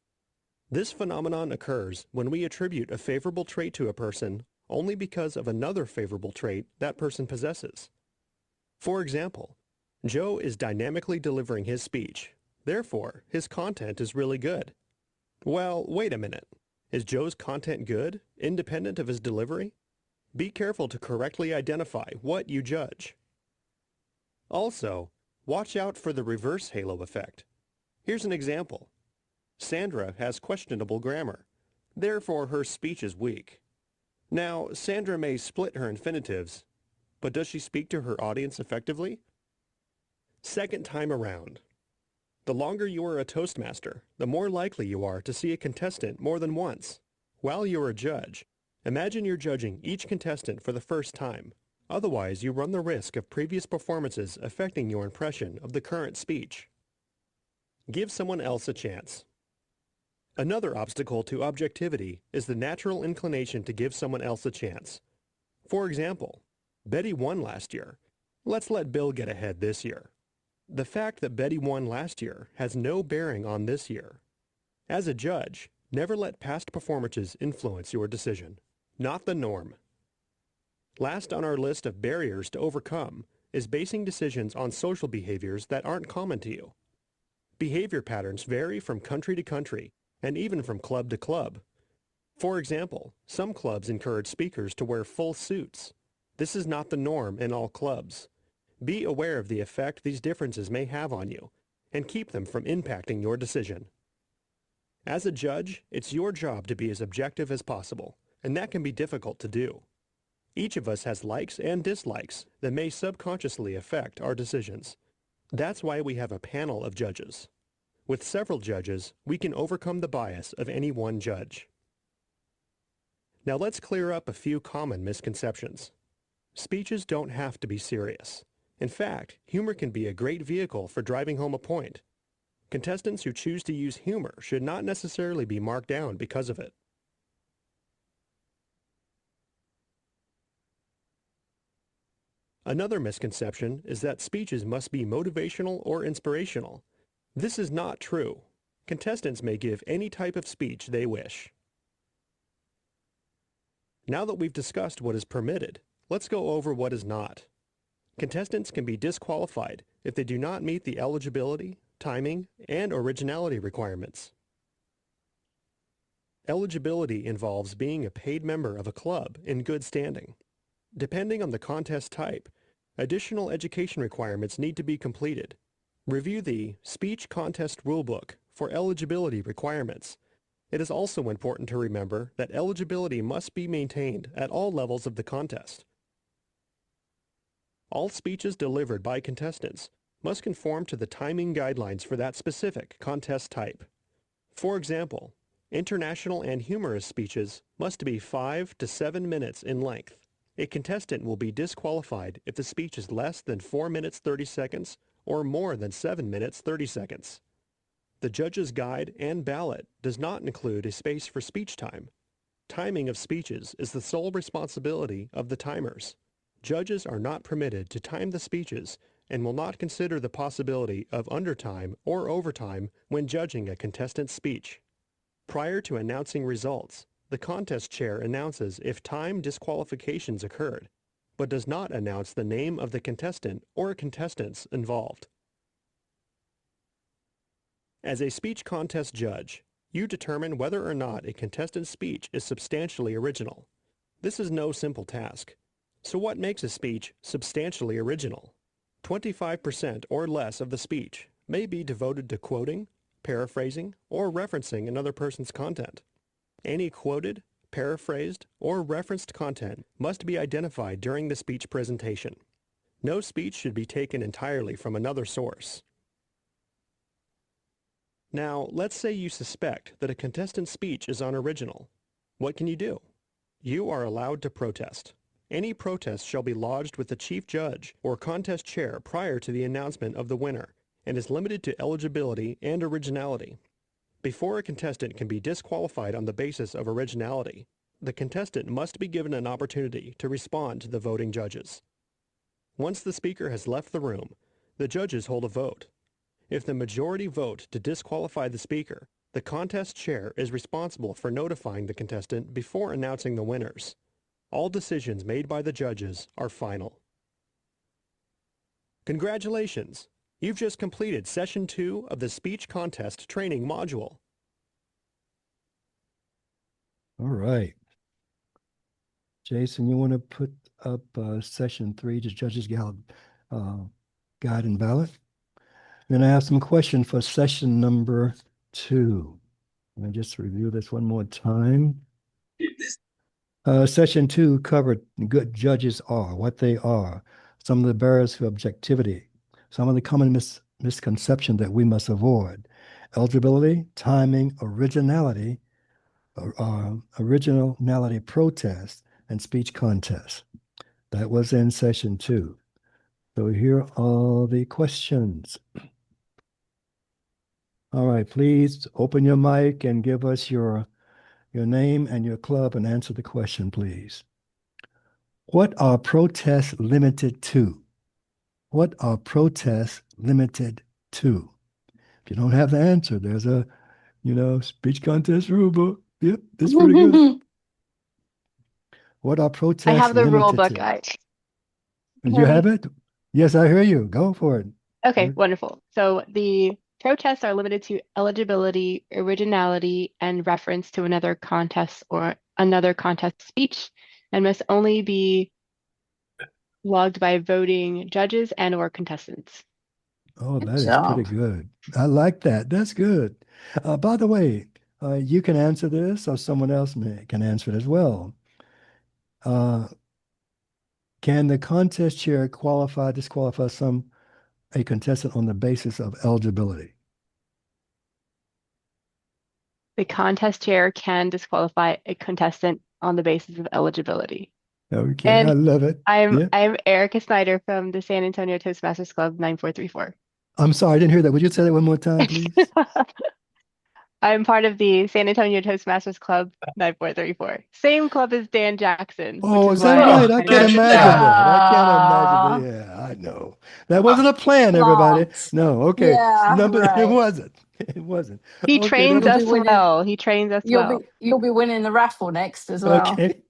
[SPEAKER 13] This phenomenon occurs when we attribute a favorable trait to a person only because of another favorable trait that person possesses. For example, Joe is dynamically delivering his speech. Therefore, his content is really good. Well, wait a minute. Is Joe's content good, independent of his delivery? Be careful to correctly identify what you judge. Also, watch out for the reverse halo effect. Here's an example. Sandra has questionable grammar. Therefore, her speech is weak. Now, Sandra may split her infinitives, but does she speak to her audience effectively? Second time around. The longer you are a Toastmaster, the more likely you are to see a contestant more than once. While you're a judge, imagine you're judging each contestant for the first time. Otherwise, you run the risk of previous performances affecting your impression of the current speech. Give someone else a chance. Another obstacle to objectivity is the natural inclination to give someone else a chance. For example, Betty won last year. Let's let Bill get ahead this year. The fact that Betty won last year has no bearing on this year. As a judge, never let past performances influence your decision. Not the norm. Last on our list of barriers to overcome is basing decisions on social behaviors that aren't common to you. Behavior patterns vary from country to country and even from club to club. For example, some clubs encourage speakers to wear full suits. This is not the norm in all clubs. Be aware of the effect these differences may have on you, and keep them from impacting your decision. As a judge, it's your job to be as objective as possible, and that can be difficult to do. Each of us has likes and dislikes that may subconsciously affect our decisions. That's why we have a panel of judges. With several judges, we can overcome the bias of any one judge. Now let's clear up a few common misconceptions. Speeches don't have to be serious. In fact, humor can be a great vehicle for driving home a point. Contestants who choose to use humor should not necessarily be marked down because of it. Another misconception is that speeches must be motivational or inspirational. This is not true. Contestants may give any type of speech they wish. Now that we've discussed what is permitted, let's go over what is not. Contestants can be disqualified if they do not meet the eligibility, timing, and originality requirements. Eligibility involves being a paid member of a club in good standing. Depending on the contest type, additional education requirements need to be completed. Review the Speech Contest Rulebook for eligibility requirements. It is also important to remember that eligibility must be maintained at all levels of the contest. All speeches delivered by contestants must conform to the timing guidelines for that specific contest type. For example, international and humorous speeches must be 5 to 7 minutes in length. A contestant will be disqualified if the speech is less than 4 minutes 30 seconds or more than 7 minutes 30 seconds. The judge's guide and ballot does not include a space for speech time. Timing of speeches is the sole responsibility of the timers. Judges are not permitted to time the speeches and will not consider the possibility of undertime or overtime when judging a contestant's speech. Prior to announcing results, the contest chair announces if time disqualifications occurred, but does not announce the name of the contestant or contestants involved. As a speech contest judge, you determine whether or not a contestant's speech is substantially original. This is no simple task. So what makes a speech substantially original? 25% or less of the speech may be devoted to quoting, paraphrasing, or referencing another person's content. Any quoted, paraphrased, or referenced content must be identified during the speech presentation. No speech should be taken entirely from another source. Now, let's say you suspect that a contestant's speech is unoriginal. What can you do? You are allowed to protest. Any protest shall be lodged with the chief judge or contest chair prior to the announcement of the winner and is limited to eligibility and originality. Before a contestant can be disqualified on the basis of originality, the contestant must be given an opportunity to respond to the voting judges. Once the speaker has left the room, the judges hold a vote. If the majority vote to disqualify the speaker, the contest chair is responsible for notifying the contestant before announcing the winners. All decisions made by the judges are final. Congratulations! You've just completed Session 2 of the Speech Contest Training Module.
[SPEAKER 1] All right. Jason, you want to put up Session 3, the Judges Guide and Ballot? Then I have some questions for Session number 2. Let me just review this one more time. Session 2 covered good judges are, what they are, some of the barriers to objectivity, some of the common misconceptions that we must avoid, eligibility, timing, originality protest, and speech contest. That was in Session 2. So here are the questions. All right, please open your mic and give us your name and your club and answer the question, please. What are protests limited to? What are protests limited to? If you don't have the answer, there's a, speech contest rule book. Yep, that's pretty good. What are protests
[SPEAKER 14] I have the rule
[SPEAKER 1] limited
[SPEAKER 14] book.
[SPEAKER 1] to? You have it? Yes, I hear you. Go for it.
[SPEAKER 14] Okay, wonderful. So the protests are limited to eligibility, originality, and reference to another contest or another contest speech, and must only be logged by voting judges and or contestants.
[SPEAKER 1] Oh, that is pretty good. I like that. That's good. By the way, you can answer this or someone else can answer it as well. Can the contest chair disqualify a contestant on the basis of eligibility?
[SPEAKER 14] the contest chair can disqualify a contestant on the basis of eligibility.
[SPEAKER 1] Okay,
[SPEAKER 14] And
[SPEAKER 1] I love it. Yeah.
[SPEAKER 14] I'm Erica Snyder from the San Antonio Toastmasters Club 9434.
[SPEAKER 1] I'm sorry, I didn't hear that. Would you say that one more time, please?
[SPEAKER 14] I'm part of the San Antonio Toastmasters Club 9434. Same club as Dan Jackson, which
[SPEAKER 1] Oh,
[SPEAKER 14] is
[SPEAKER 1] is that
[SPEAKER 14] why
[SPEAKER 1] right? I can't
[SPEAKER 3] imagine
[SPEAKER 1] imagine
[SPEAKER 3] that.
[SPEAKER 1] that. I can't
[SPEAKER 2] Ah,
[SPEAKER 1] imagine that. Yeah, I know. That wasn't a plan, everybody.
[SPEAKER 2] plant.
[SPEAKER 1] No, okay.
[SPEAKER 2] Yeah,
[SPEAKER 1] Number it
[SPEAKER 2] right.
[SPEAKER 1] wasn't. It wasn't.
[SPEAKER 14] he
[SPEAKER 1] Okay,
[SPEAKER 14] trains
[SPEAKER 1] that'll
[SPEAKER 2] You'll be
[SPEAKER 1] do.
[SPEAKER 14] us
[SPEAKER 2] winning.
[SPEAKER 14] well. He trains us well.
[SPEAKER 2] You'll be winning the raffle next as well.
[SPEAKER 1] Okay.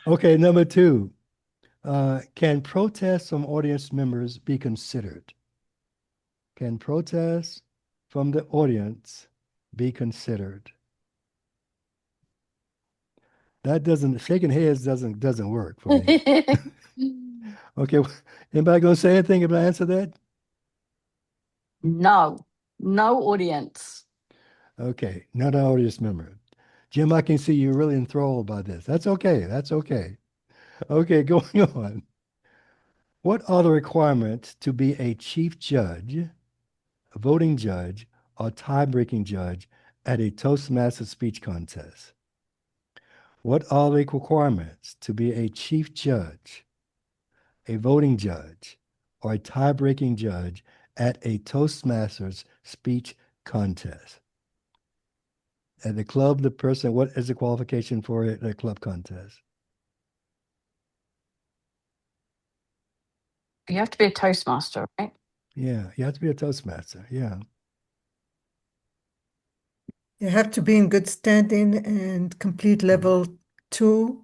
[SPEAKER 1] Okay, number two. Can protests from audience members be considered? Can protests from the audience be considered? That doesn't, shaking heads doesn't work for me. Okay, anybody gonna say anything if I answer that?
[SPEAKER 2] No, no audience.
[SPEAKER 1] Okay, not an audience member. Jim, I can see you're really enthralled by this. That's okay. That's okay. Okay, going on. What are the requirements to be a chief judge, a voting judge, or tie-breaking judge at a Toastmaster speech contest? What are the requirements to be a chief judge, a voting judge, or a tie-breaking judge at a Toastmasters speech contest? At the club, the person, what is the qualification for a club contest?
[SPEAKER 2] You have to be a Toastmaster, right?
[SPEAKER 1] Yeah, you have to be a Toastmaster. Yeah.
[SPEAKER 6] You have to be in good standing and complete level 2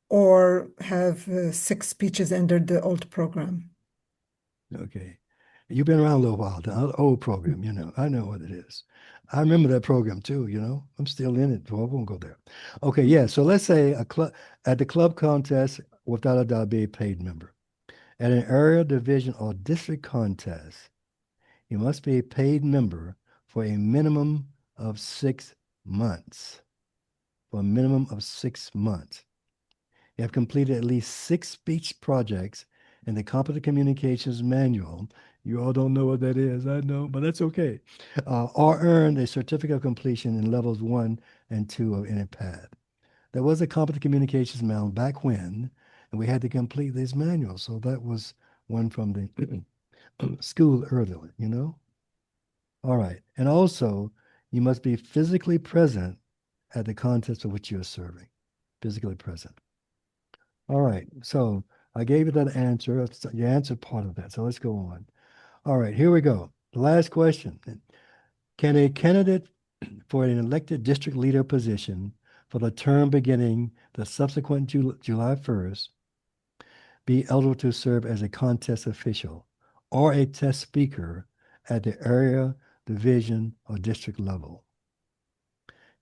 [SPEAKER 6] or have 6 speeches under the old program.
[SPEAKER 1] Okay. You've been around a little while, the old program, I know what it is. I remember that program too, I'm still in it, so I won't go there. Okay, yeah. So let's say at the club contest, without a doubt, be a paid member. At an area, division, or district contest, you must be a paid member for a minimum of 6 months. For a minimum of 6 months. You have completed at least 6 speech projects in the Competent Communications Manual. You all don't know what that is, I know, but that's okay. Or earned a certificate of completion in levels 1 and 2 of any path. There was a Competent Communications Manual back when, and we had to complete this manual. So that was one from the school earlier, All right. And also, you must be physically present at the contest of which you are serving. Physically present. All right. So I gave you that answer. You answered part of that. So let's go on. All right. Here we go. The last question. Can a candidate for an elected district leader position for the term beginning the subsequent July 1st be eligible to serve as a contest official or a test speaker at the area, division, or district level?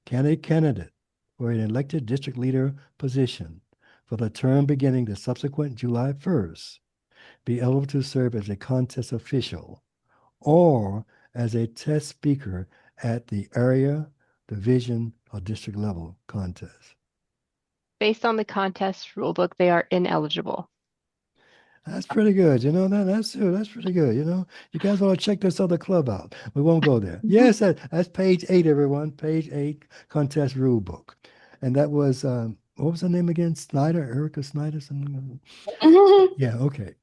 [SPEAKER 1] Can a candidate for an elected district leader position for the term beginning the subsequent July 1st be eligible to serve as a contest official or as a test speaker at the area, division, or district level contest?
[SPEAKER 14] Based on the contest rulebook, they are ineligible.
[SPEAKER 1] That's pretty good. That's pretty good. You guys want to check this other club out. We won't go there. Yes, that's page 8, everyone. Page 8, contest rule book. And that was, what was her name again? Snyder, Erica Snyder? Something? Yeah, okay.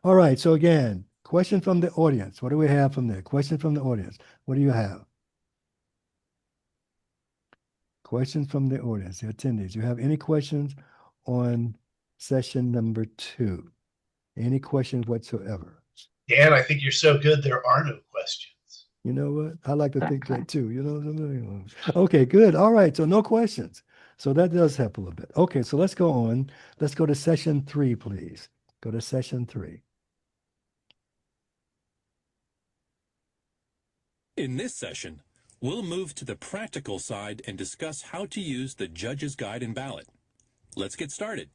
[SPEAKER 1] All right. So again, question from the audience. What do we have from there? Question from the audience. What do you have? Questions from the audience, the attendees. Do you have any questions on session number 2? Any questions whatsoever?
[SPEAKER 3] Dan, I think you're so good there are no questions.
[SPEAKER 1] You know what? I like to think that too. Okay, good. All right. So no questions. So that does help a little bit. Okay, so let's go on. Let's go to session 3, please. Go to session 3.
[SPEAKER 5] In this session, we'll move to the practical side and discuss how to use the Judge's Guide and Ballot. Let's get started.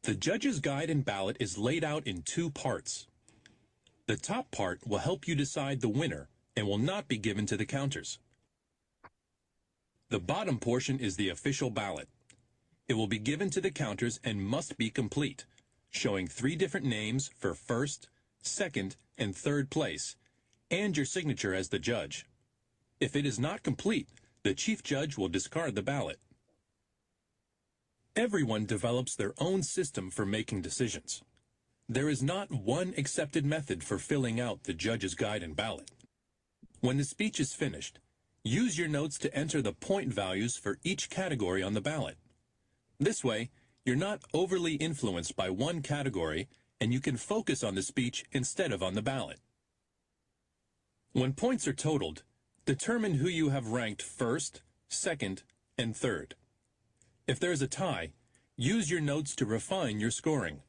[SPEAKER 5] The Judge's Guide and Ballot is laid out in 2 parts. The top part will help you decide the winner and will not be given to the counters. The bottom portion is the official ballot. It will be given to the counters and must be complete, showing 3 different names for first, second, and third place, and your signature as the judge. If it is not complete, the the chief judge will discard the ballot. Everyone develops their own system for making decisions. There is not one accepted method for filling out the judge's guide and ballot. When the speech is finished, use your notes to enter the point values for each category on the ballot. This way, you're not overly influenced by one category and you can focus on the speech instead of on the ballot. When points are totaled, determine who you have ranked first, second, and third. If there is a tie, use your notes to refine your scoring.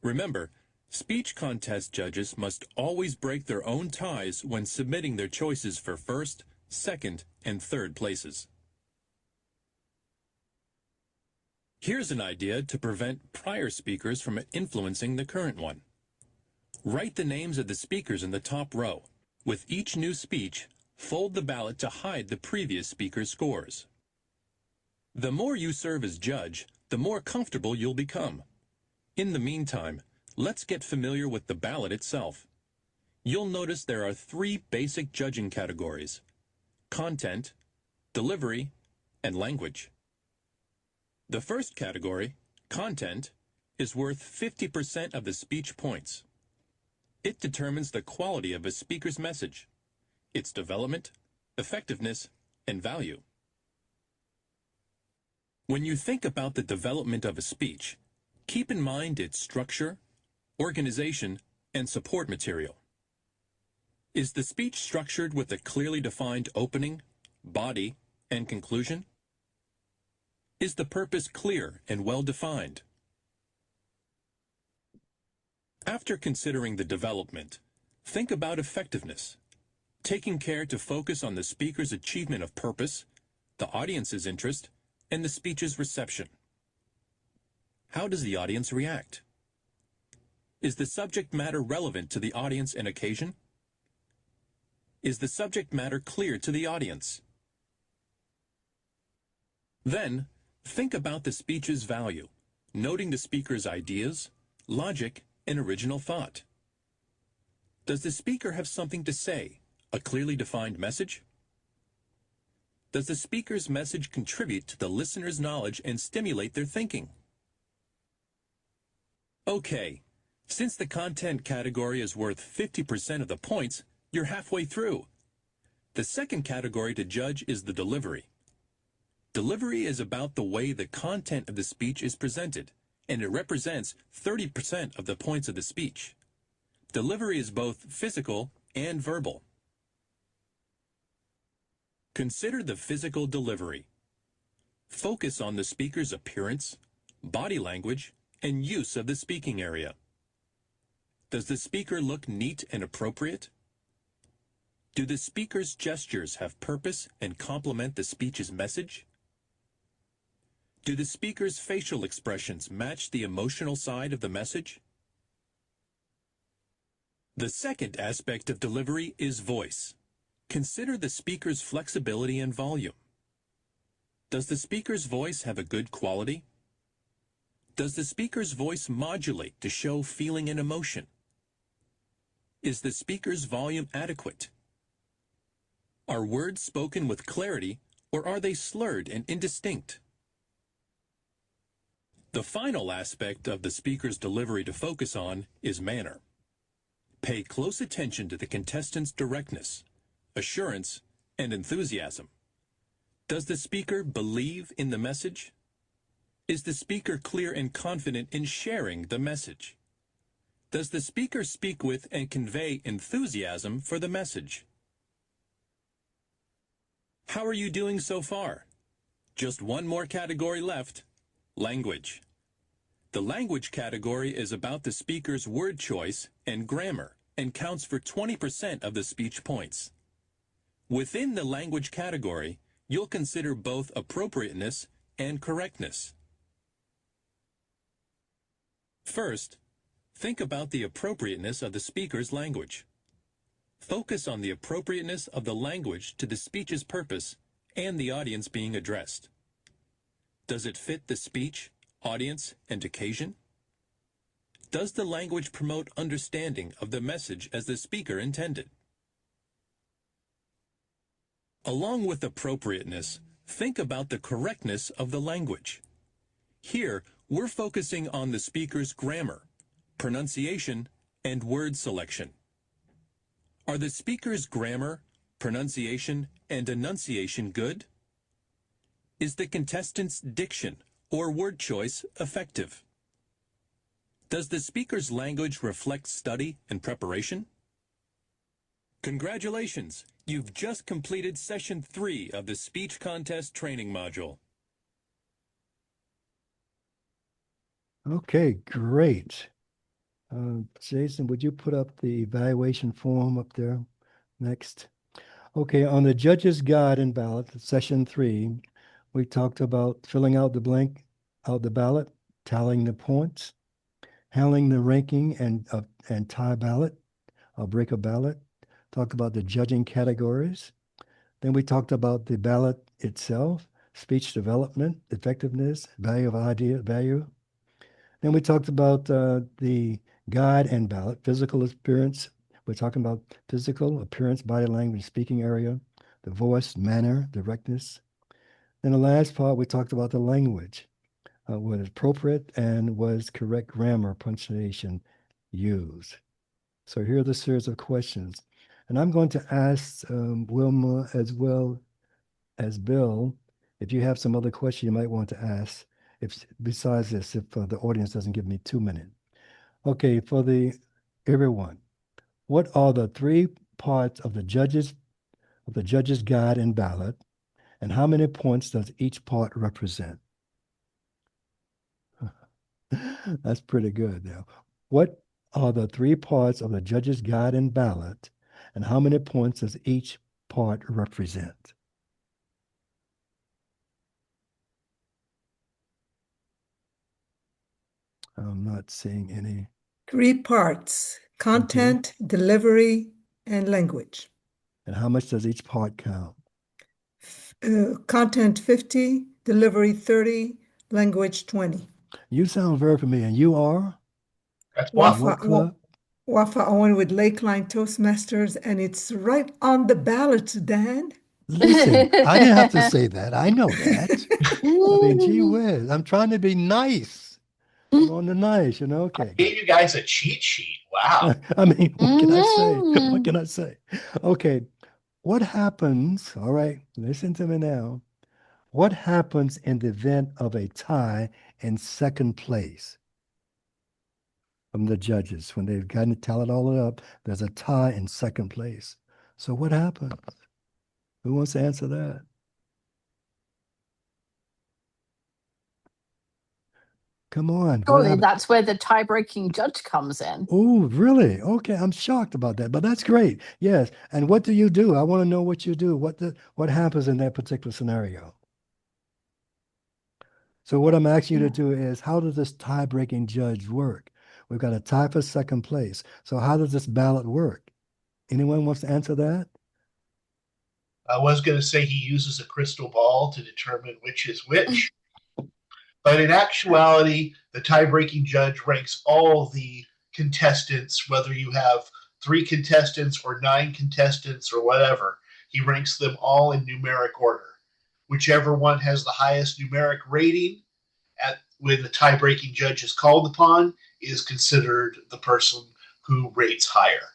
[SPEAKER 5] Remember, speech contest judges must always break their own ties when submitting their choices for first, second, and third places. Here's an idea to prevent prior speakers from influencing the current one. Write the names of the speakers in the top row. With each new speech, fold the ballot to hide the previous speaker's scores. The more you serve as judge, the more comfortable you'll become. In the meantime, let's get familiar with the ballot itself. You'll notice there are 3 basic judging categories: content, delivery, and language. The first category, content, is worth 50% of the speech points. It determines the quality of a speaker's message, its development, effectiveness, and value. When you think about the development of a speech, keep in mind its structure, organization, and support material. Is the speech structured with a clearly defined opening, body, and conclusion? Is the purpose clear and well-defined? After considering the development, think about effectiveness, taking care to focus on the speaker's achievement of purpose, the audience's interest, and the speech's reception. How does the audience react? Is the subject matter relevant to the audience and occasion? Is the subject matter clear to the audience? Then, think about the speech's value, noting the speaker's ideas, logic, and original thought. Does the speaker have something to say, a clearly defined message? Does the speaker's message contribute to the listener's knowledge and stimulate their thinking? Okay, since the content category is worth 50% of the points, you're halfway through. The second category to judge is the delivery. Delivery is about the way the content of the speech is presented, and it represents 30% of the points of the speech. Delivery is both physical and verbal. Consider the physical delivery. Focus on the speaker's appearance, body language, and use of the speaking area. Does the speaker look neat and appropriate? Do the speaker's gestures have purpose and complement the speech's message? Do the speaker's facial expressions match the emotional side of the message? The second aspect of delivery is voice. Consider the speaker's flexibility and volume. Does the speaker's voice have a good quality? Does the speaker's voice modulate to show feeling and emotion? Is the speaker's volume adequate? Are words spoken with clarity, or are they slurred and indistinct? The final aspect of the speaker's delivery to focus on is manner. Pay close attention to the contestant's directness, assurance, and enthusiasm. Does the speaker believe in the message? Is the speaker clear and confident in sharing the message? Does the speaker speak with and convey enthusiasm for the message? How are you doing so far? Just one more category left: language. The language category is about the speaker's word choice and grammar and counts for 20% of the speech points. Within the language category, you'll consider both appropriateness and correctness. First, think about the appropriateness of the speaker's language. Focus on the appropriateness of the language to the speech's purpose and the audience being addressed. Does it fit the speech, audience, and occasion? Does the language promote understanding of the message as the speaker intended? Along with appropriateness, think about the correctness of the language. Here, we're focusing on the speaker's grammar, pronunciation, and word selection. Are the speaker's grammar, pronunciation, and enunciation good? Is the contestant's diction or word choice effective? Does the speaker's language reflect study and preparation? Congratulations! You've just completed session 3 of the speech contest training module.
[SPEAKER 1] Okay, great. Jason, would you put up the evaluation form up there next? Okay, on the judge's guide and ballot, session 3, we talked about filling out the blank out the ballot, tallying the points, handling the ranking and tie ballot, break a ballot, talked about the judging categories. Then we talked about the ballot itself, speech development, effectiveness, value of idea, value. Then we talked about the guide and ballot, physical appearance. We're talking about physical appearance, body language, speaking area, the voice, manner, directness. Then the last part, we talked about the language, was appropriate and was correct grammar, punctuation used. So here are the series of questions. And I'm going to ask Wilma as well as Bill, if you have some other question you might want to ask, if besides this, if the audience doesn't give me 2 minutes. Okay, for everyone, what are the 3 parts of the judge's guide and ballot, and how many points does each part represent? That's pretty good now. What are the 3 parts of the judge's guide and ballot, and how many points does each part represent? I'm not seeing any.
[SPEAKER 6] 3 parts: content, delivery, and language.
[SPEAKER 1] And how much does each part count?
[SPEAKER 6] Content 50, delivery 30, language 20.
[SPEAKER 1] You sound very familiar. And you are?
[SPEAKER 3] That's
[SPEAKER 1] What club?
[SPEAKER 6] Wafa Owen with Lakeline Toastmasters, and it's right on the ballot, Dan.
[SPEAKER 1] Listen, I didn't have to say that. I know that. I mean, gee whiz, I'm trying to be nice. I'm on the nice, Okay.
[SPEAKER 3] I gave you guys a cheat sheet. Wow.
[SPEAKER 1] I mean, what can I say? What can I say? Okay. What happens? All right, listen to me now. What happens in the event of a tie in second place from the judges? When they've gotten to tally it all up, there's a tie in second place. So what happens? Who wants to answer that? Come on.
[SPEAKER 2] Surely that's where the tie-breaking judge comes in.
[SPEAKER 1] Oh, really? Okay, I'm shocked about that, but that's great. Yes. And what do you do? I want to know what you do. What happens in that particular scenario? So what I'm asking you to do is, how does this tie-breaking judge work? We've got a tie for second place. So how does this ballot work? Anyone wants to answer that?
[SPEAKER 3] I was going to say he uses a crystal ball to determine which is which. But in actuality, the tie-breaking judge ranks all the contestants, whether you have 3 contestants or 9 contestants or whatever. He ranks them all in numeric order. Whichever one has the highest numeric rating when the tie-breaking judge is called upon is considered the person who rates higher.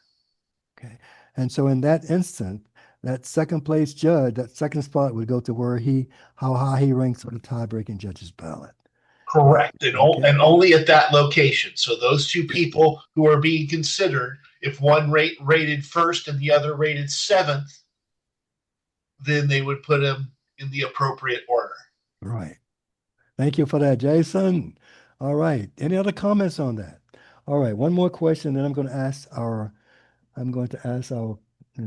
[SPEAKER 1] Okay. And so in that instant, that second place judge, that second spot would go to how high he ranks on the tie-breaking judge's ballot.
[SPEAKER 3] Correct. And only at that location. So those 2 people who are being considered, if one rated first and the other rated 7th, then they would put him in the appropriate order.
[SPEAKER 1] Right. Thank you for that, Jason. All right. Any other comments on that? All right. One more question, then I'm going to ask our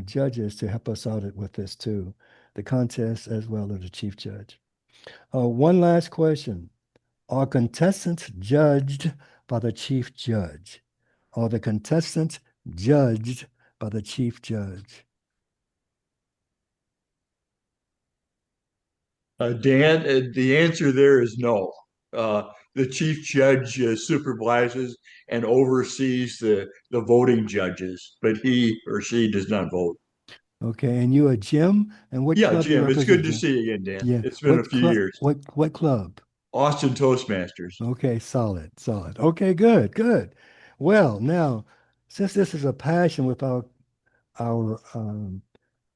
[SPEAKER 1] judges to help us out with this too, the contest as well as the chief judge. One last question. Are contestants judged by the chief judge? Are the contestants judged by the chief judge?
[SPEAKER 15] Dan, the answer there is no. The chief judge supervises and oversees the voting judges, but he or she does not vote.
[SPEAKER 1] Okay, and you are Jim, and what
[SPEAKER 15] Yeah,
[SPEAKER 1] club do you
[SPEAKER 15] Jim, it's good
[SPEAKER 1] represent,
[SPEAKER 15] to
[SPEAKER 1] Jim?
[SPEAKER 15] see you again, Dan.
[SPEAKER 1] Yeah,
[SPEAKER 15] It's been a few years.
[SPEAKER 1] what club?
[SPEAKER 15] Austin Toastmasters.
[SPEAKER 1] Okay, solid, solid. Okay, good, good. Well, now, since this is a passion with our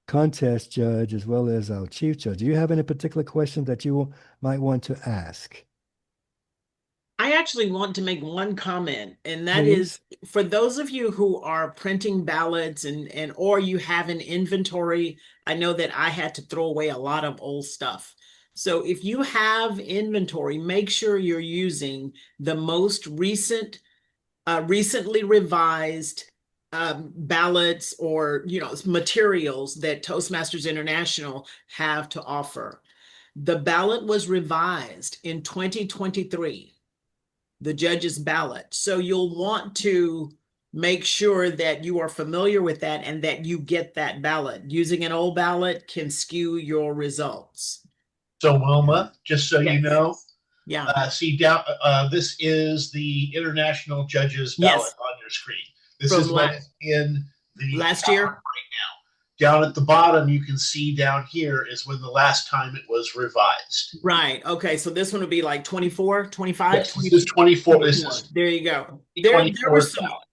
[SPEAKER 1] contest judge as well as our chief judge, do you have any particular questions that you might want to ask?
[SPEAKER 8] I actually want to make one comment, and that
[SPEAKER 1] Please.
[SPEAKER 8] is for those of you who are printing ballots and or you have an inventory. I know that I had to throw away a lot of old stuff. So if you have inventory, make sure you're using the most recently revised ballots or materials that Toastmasters International have to offer. The ballot was revised in 2023, the judge's ballot. So you'll want to make sure that you are familiar with that and that you get that ballot. Using an old ballot can skew your results.
[SPEAKER 3] So Wilma, just so you know,
[SPEAKER 8] Yeah.
[SPEAKER 3] see down. This is the international judges ballot on your screen. This
[SPEAKER 8] From
[SPEAKER 3] is what is in the
[SPEAKER 8] last year.
[SPEAKER 3] right now. Down at the bottom, you can see down here is when the last time it was revised.
[SPEAKER 8] Right. Okay. So this one would be like 24, 25,
[SPEAKER 3] Yes, this is 24. This is
[SPEAKER 8] there you go.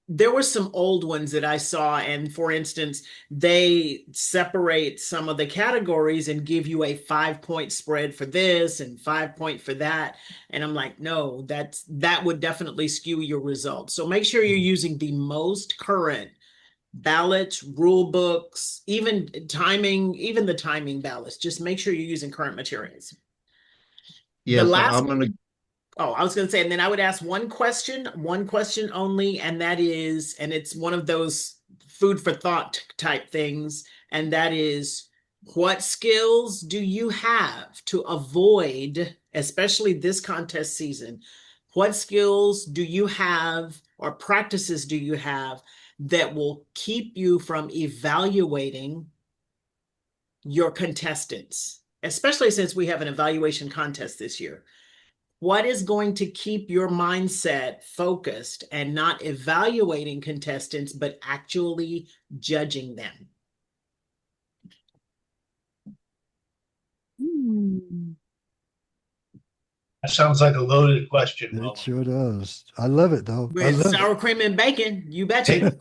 [SPEAKER 8] There were some old ones that I saw, and for instance, they separate some of the categories and give you a 5-point spread for this and 5-point for that. And I'm like, no, that would definitely skew your results. So make sure you're using the most current ballots, rule books, even the timing ballots. Just make sure you're using current materials.
[SPEAKER 12] Yes,
[SPEAKER 8] The last
[SPEAKER 12] I'm gonna.
[SPEAKER 8] Oh, I was going to say, and then I would ask one question only, and that is, and it's one of those food for thought type things, and that is, what skills do you have to avoid, especially this contest season? What skills do you have or practices do you have that will keep you from evaluating your contestants, especially since we have an evaluation contest this year? What is going to keep your mindset focused and not evaluating contestants, but actually judging them?
[SPEAKER 3] That sounds like a loaded question.
[SPEAKER 1] It sure does. I love it, though. I
[SPEAKER 8] With
[SPEAKER 1] love
[SPEAKER 8] sour
[SPEAKER 1] it.
[SPEAKER 8] cream and bacon, you betcha.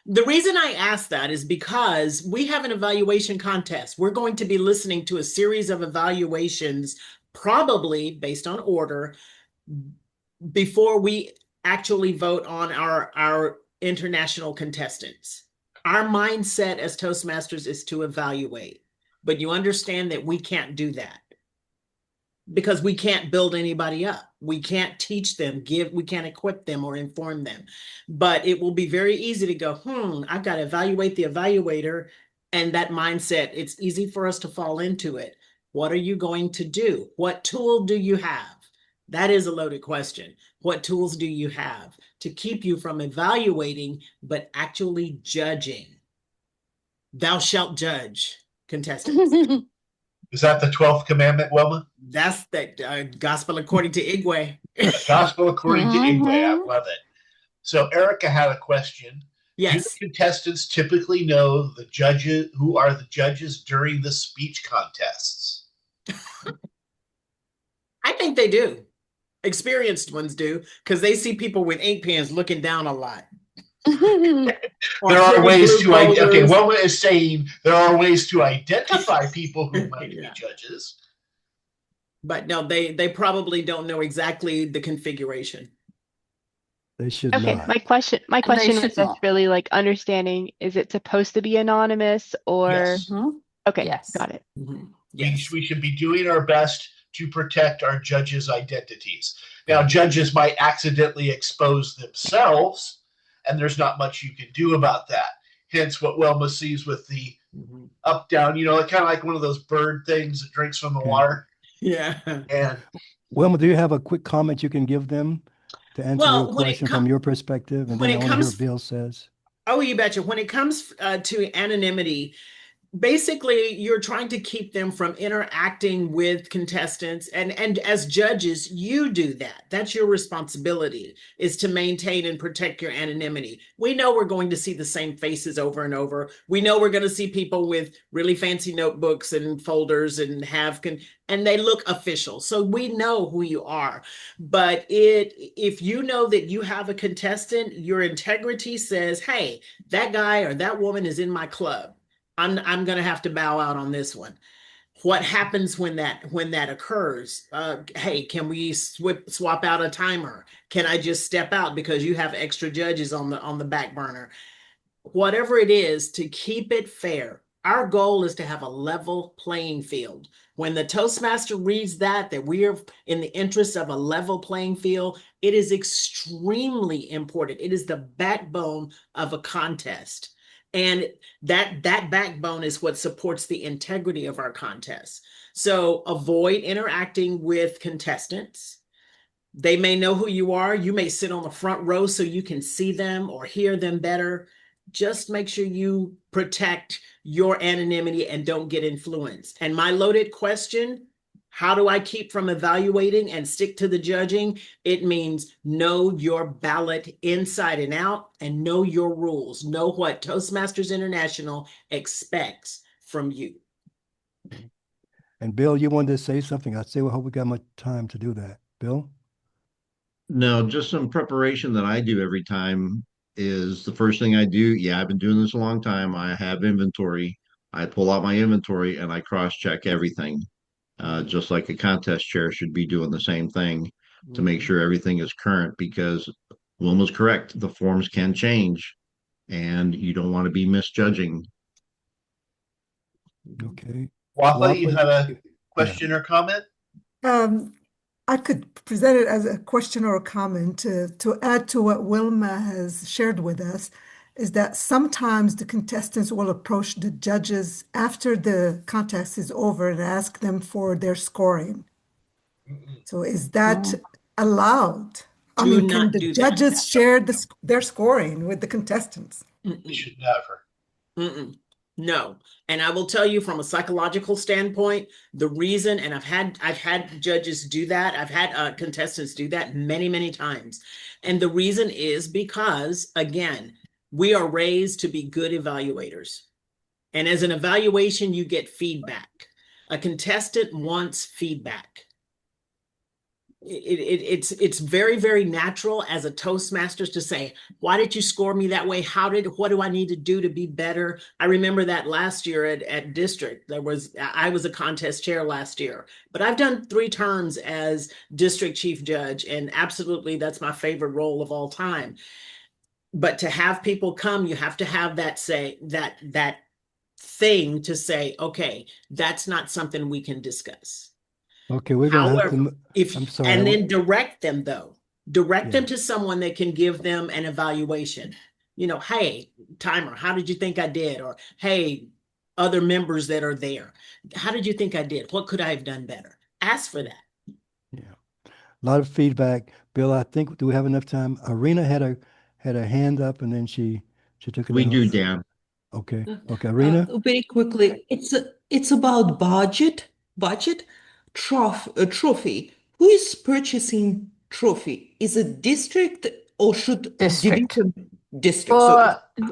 [SPEAKER 8] The reason I ask that is because we have an evaluation contest. We're going to be listening to a series of evaluations, probably based on order, before we actually vote on our international contestants. Our mindset as Toastmasters is to evaluate, but you understand that we can't do that because we can't build anybody up. We can't teach them, we can't equip them or inform them. But it will be very easy to go, I've got to evaluate the evaluator, and that mindset, it's easy for us to fall into it. What are you going to do? What tool do you have? That is a loaded question. What tools do you have to keep you from evaluating, but actually judging? Thou shalt judge, contestants.
[SPEAKER 3] Is that the 12th commandment, Wilma?
[SPEAKER 8] That's the gospel according to Igwe.
[SPEAKER 3] Gospel according to Igwe. I love it. So Erica had a question.
[SPEAKER 8] Yes.
[SPEAKER 3] Do the contestants typically know the judges who are the judges during the speech contests?
[SPEAKER 8] I think they do. Experienced ones do, because they see people with ink pens looking down a lot.
[SPEAKER 3] There are ways to okay. Wilma is saying there are ways to identify people who might be judges.
[SPEAKER 8] But no, they probably don't know exactly the configuration.
[SPEAKER 1] They should
[SPEAKER 14] Okay,
[SPEAKER 1] not.
[SPEAKER 14] my question was
[SPEAKER 2] should
[SPEAKER 14] just
[SPEAKER 2] not.
[SPEAKER 14] really like understanding, is it supposed to be anonymous or
[SPEAKER 3] Yes.
[SPEAKER 14] okay,
[SPEAKER 2] Yes.
[SPEAKER 14] got it.
[SPEAKER 8] Yes.
[SPEAKER 3] We should be doing our best to protect our judges' identities. Now, judges might accidentally expose themselves, and there's not much you can do about that. Hence, what Wilma sees with the up down, kind of like one of those bird things that drinks from the water.
[SPEAKER 8] Yeah.
[SPEAKER 3] And
[SPEAKER 1] Wilma, do you have a quick comment you can give them to answer your question from your perspective? And then I want to hear what Bill says.
[SPEAKER 8] Oh, you betcha. When it comes to anonymity, basically you're trying to keep them from interacting with contestants, and as judges you do that. That's your responsibility, is to maintain and protect your anonymity. We know we're going to see the same faces over and over. We know we're going to see people with really fancy notebooks and folders and and they look official, so we know who you are. But if you know that you have a contestant, your integrity says, hey, that guy or that woman is in my club, I'm going to have to bow out on this one. What happens when that occurs? Hey, can we swap out a timer? Can I just step out because you have extra judges on the back burner? Whatever it is, to keep it fair. Our goal is to have a level playing field. When the Toastmaster reads that we are in the interest of a level playing field, it is extremely important. It is the backbone of a contest. And that backbone is what supports the integrity of our contest. So avoid interacting with contestants. They may know who you are. You may sit on the front row so you can see them or hear them better. Just make sure you protect your anonymity and don't get influenced. And my loaded question, how do I keep from evaluating and stick to the judging? It means know your ballot inside and out and know your rules. Know what Toastmasters International expects from you.
[SPEAKER 1] And Bill, you wanted to say something. I say, well, hope we got much time to do that. Bill?
[SPEAKER 12] No, just some preparation that I do every time is the first thing I do. Yeah, I've been doing this a long time. I have inventory. I pull out my inventory and I cross-check everything. Just like a contest chair should be doing the same thing to make sure everything is current, because Wilma's correct. The forms can change and you don't want to be misjudging.
[SPEAKER 1] Okay.
[SPEAKER 3] Wafa, you
[SPEAKER 1] Wafa,
[SPEAKER 3] had a question or comment?
[SPEAKER 6] I could present it as a question or a comment to add to what Wilma has shared with us, is that sometimes the contestants will approach the judges after the contest is over and ask them for their scoring. So is that allowed? I
[SPEAKER 8] Do
[SPEAKER 6] mean, can
[SPEAKER 8] not
[SPEAKER 6] the
[SPEAKER 8] do that.
[SPEAKER 6] judges share their scoring with the contestants?
[SPEAKER 3] You should never.
[SPEAKER 8] No. And I will tell you from a psychological standpoint, the reason, and I've had judges do that. I've had contestants do that many, many times. And the reason is because, again, we are raised to be good evaluators. And as an evaluation, you get feedback. A contestant wants feedback. It's very, very natural as a Toastmasters to say, why did you score me that way? What do I need to do to be better? I remember that last year at district, I was a contest chair last year, but I've done 3 terms as district chief judge, and absolutely that's my favorite role of all time. But to have people come, you have to have that thing to say, okay, that's not something we can discuss.
[SPEAKER 1] Okay, we're gonna have
[SPEAKER 8] However,
[SPEAKER 1] to. I'm sorry.
[SPEAKER 8] and then direct them though. Direct them to someone that can give them an evaluation. Hey, timer, how did you think I did? Or hey, other members that are there, how did you think I did? What could I have done better? Ask for that.
[SPEAKER 1] Yeah, a lot of feedback. Bill, I think, do we have enough time? Arena had a hand up and then she took it
[SPEAKER 12] We
[SPEAKER 1] down.
[SPEAKER 12] do, Dan.
[SPEAKER 1] Okay. Arena?
[SPEAKER 10] Very quickly, it's about budget trophy. Who is purchasing trophy? Is it district or should
[SPEAKER 2] District.
[SPEAKER 10] district?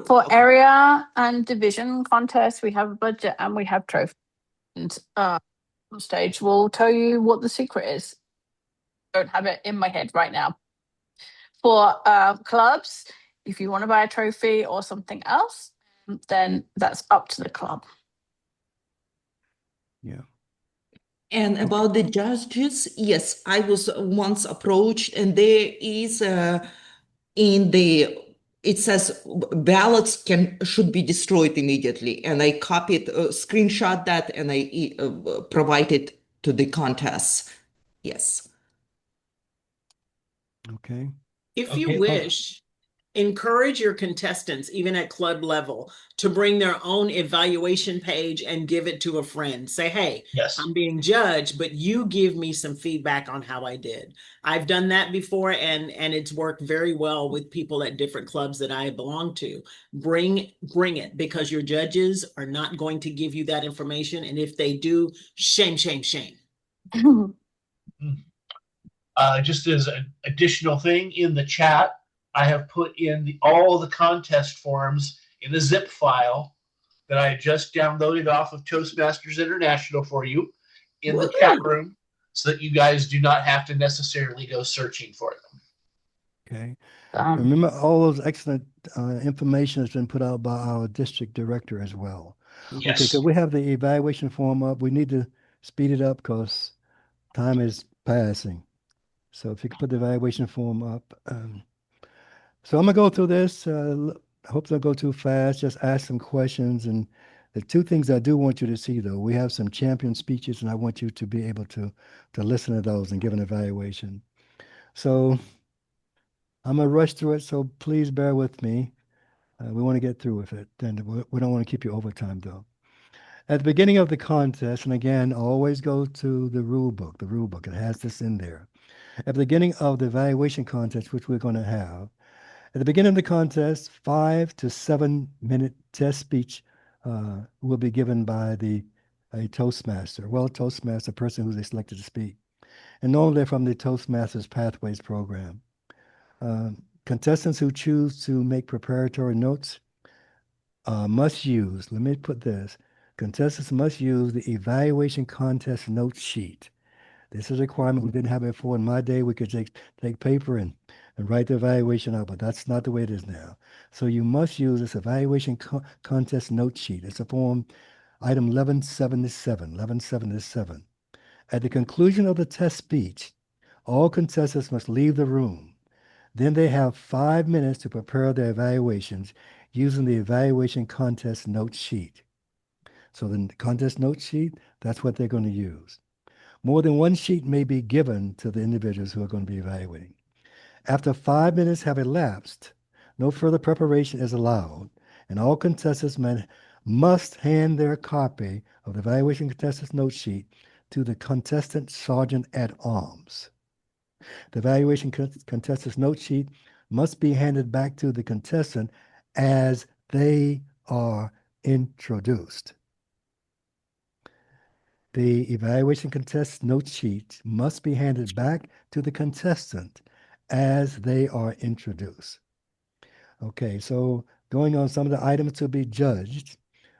[SPEAKER 2] For area and division contests, we have a budget and we have trophy. And on stage, we'll tell you what the secret is. I don't have it in my head right now. For clubs, if you want to buy a trophy or something else, then that's up to the club.
[SPEAKER 1] Yeah.
[SPEAKER 10] And about the judges, yes, I was once approached, and there is it says ballots should be destroyed immediately, and I screenshot that, and I provided to the contests. Yes.
[SPEAKER 1] Okay.
[SPEAKER 8] If you wish, Encourage your contestants, even at club level, to bring their own evaluation page and give it to a friend. Say, hey,
[SPEAKER 3] Yes.
[SPEAKER 8] I'm being judged, but you give me some feedback on how I did. I've done that before, and it's worked very well with people at different clubs that I belong to. Bring it, because your judges are not going to give you that information. And if they do, shame, shame, shame.
[SPEAKER 3] Just as an additional thing in the chat, I have put in all the contest forms in a zip file that I just downloaded off of Toastmasters International for you in the chat room, so that you guys do not have to necessarily go searching for them.
[SPEAKER 1] Okay. Remember, all those excellent information has been put out by our district director as well.
[SPEAKER 3] Yes.
[SPEAKER 1] Okay, because we have the evaluation form up. We need to speed it up because time is passing. So if you could put the evaluation form up. So I'm going to go through this. I hope don't go too fast. Just ask some questions. And the two things I do want you to see, though, we have some champion speeches, and I want you to be able to listen to those and give an evaluation. So I'm going to rush through it, so please bear with me. We want to get through with it, and we don't want to keep you overtime, though. At the beginning of the contest, and again, always go to the rule book. The rule book, it has this in there. At the beginning of the evaluation contest, which we're going to have, at the beginning of the contest, 5 to 7 minute test speech will be given by a Toastmaster. Well, a Toastmaster, a person who's selected to speak. And normally they're from the Toastmasters Pathways program. Contestants who choose to make preparatory notes must use, let me put this, contestants must use the evaluation contest note sheet. This is a requirement. We didn't have it before. In my day, we could take paper and write the evaluation out, but that's not the way it is now. So you must use this evaluation contest note sheet. It's a form item 1177. At the conclusion of the test speech, all contestants must leave the room. Then they have 5 minutes to prepare their evaluations using the evaluation contest note sheet. So the contest note sheet, that's what they're going to use. More than one sheet may be given to the individuals who are going to be evaluating. After 5 minutes have elapsed, no further preparation is allowed, and all contestants must hand their copy of the evaluation contestant's note sheet to the contestant sergeant at arms. The evaluation contestant's note sheet must be handed back to the contestant as they are introduced. The evaluation contest note sheet must be handed back to the contestant as they are introduced. Okay, so going on some of the items to be judged.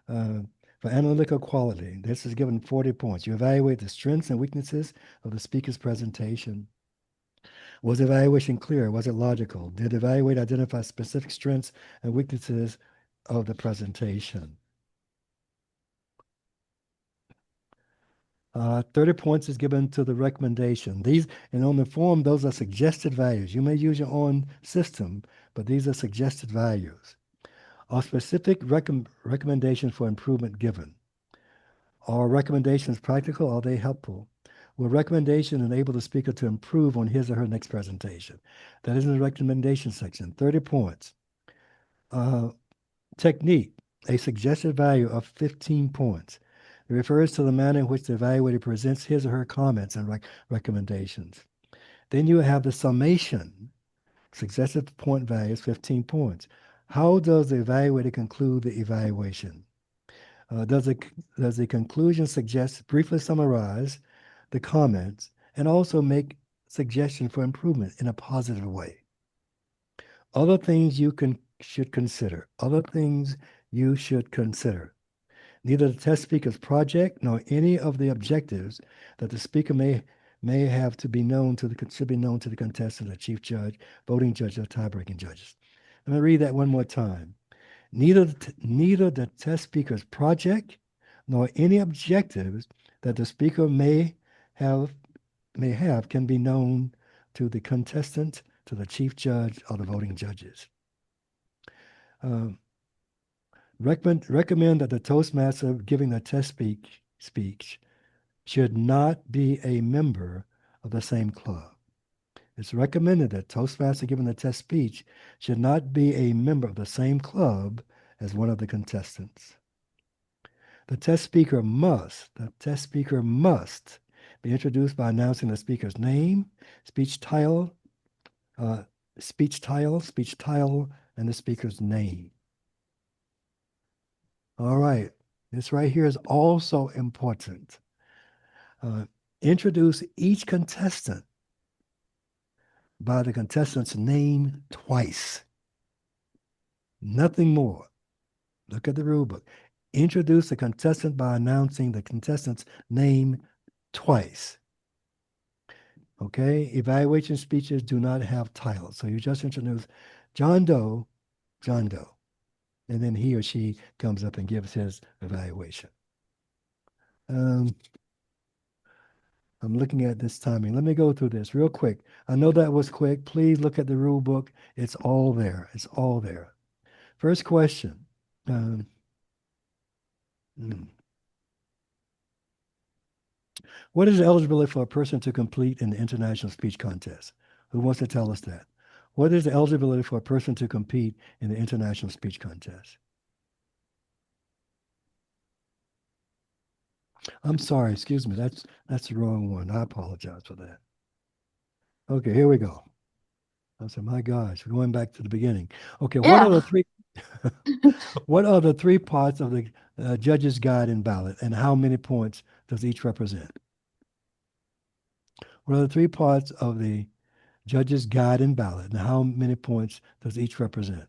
[SPEAKER 1] For analytical quality, this is given 40 points. You evaluate the strengths and weaknesses of the speaker's presentation. Was the evaluation clear? Was it logical? Did the evaluator identify specific strengths and weaknesses of the presentation? 30 points is given to the recommendation. These, and on the form, those are suggested values. You may use your own system, but these are suggested values. Are specific recommendations for improvement given? Are recommendations practical? Are they helpful? Will recommendation enable the speaker to improve on his or her next presentation? That is in the recommendation section. 30 points. Technique, a suggested value of 15 points. It refers to the manner in which the evaluator presents his or her comments and recommendations. Then you have the summation. Suggested point value is 15 points. How does the evaluator conclude the evaluation? Does the conclusion suggest, briefly summarize the comments and also make suggestions for improvement in a positive way? Other things you should consider. Other things you should consider. Neither the test speaker's project nor any of the objectives that the speaker may have to be known to should be known to the contestant, the chief judge, voting judge, or tie-breaking judges. Let me read that one more time. Neither the test speaker's project nor any objectives that the speaker may have can be known to the contestant, to the chief judge, or the voting judges. Recommend that the Toastmaster giving the test speech should not be a member of the same club. It's recommended that Toastmaster giving the test speech should not be a member of the same club as one of the contestants. The test speaker must be introduced by announcing the speaker's name, speech title, and the speaker's name. All right, this right here is also important. Introduce each contestant by the contestant's name twice. Nothing more. Look at the rule book. Introduce the contestant by announcing the contestant's name twice. Okay, evaluation speeches do not have titles. So you just introduce John Doe, and then he or she comes up and gives his evaluation. I'm looking at this timing. Let me go through this real quick. I know that was quick. Please look at the rule book. It's all there. It's all there. First question. What is the eligibility for a person to compete in the international speech contest? Who wants to tell us that? What is the eligibility for a person to compete in the international speech contest? I'm sorry, excuse me. That's the wrong one. I apologize for that. Okay, here we go. I said, my gosh, we're going back to the beginning. Okay, what are the three what are the three parts of the judge's guide and ballot, and how many points does each represent? What are the three parts of the judge's guide and ballot, and how many points does each represent?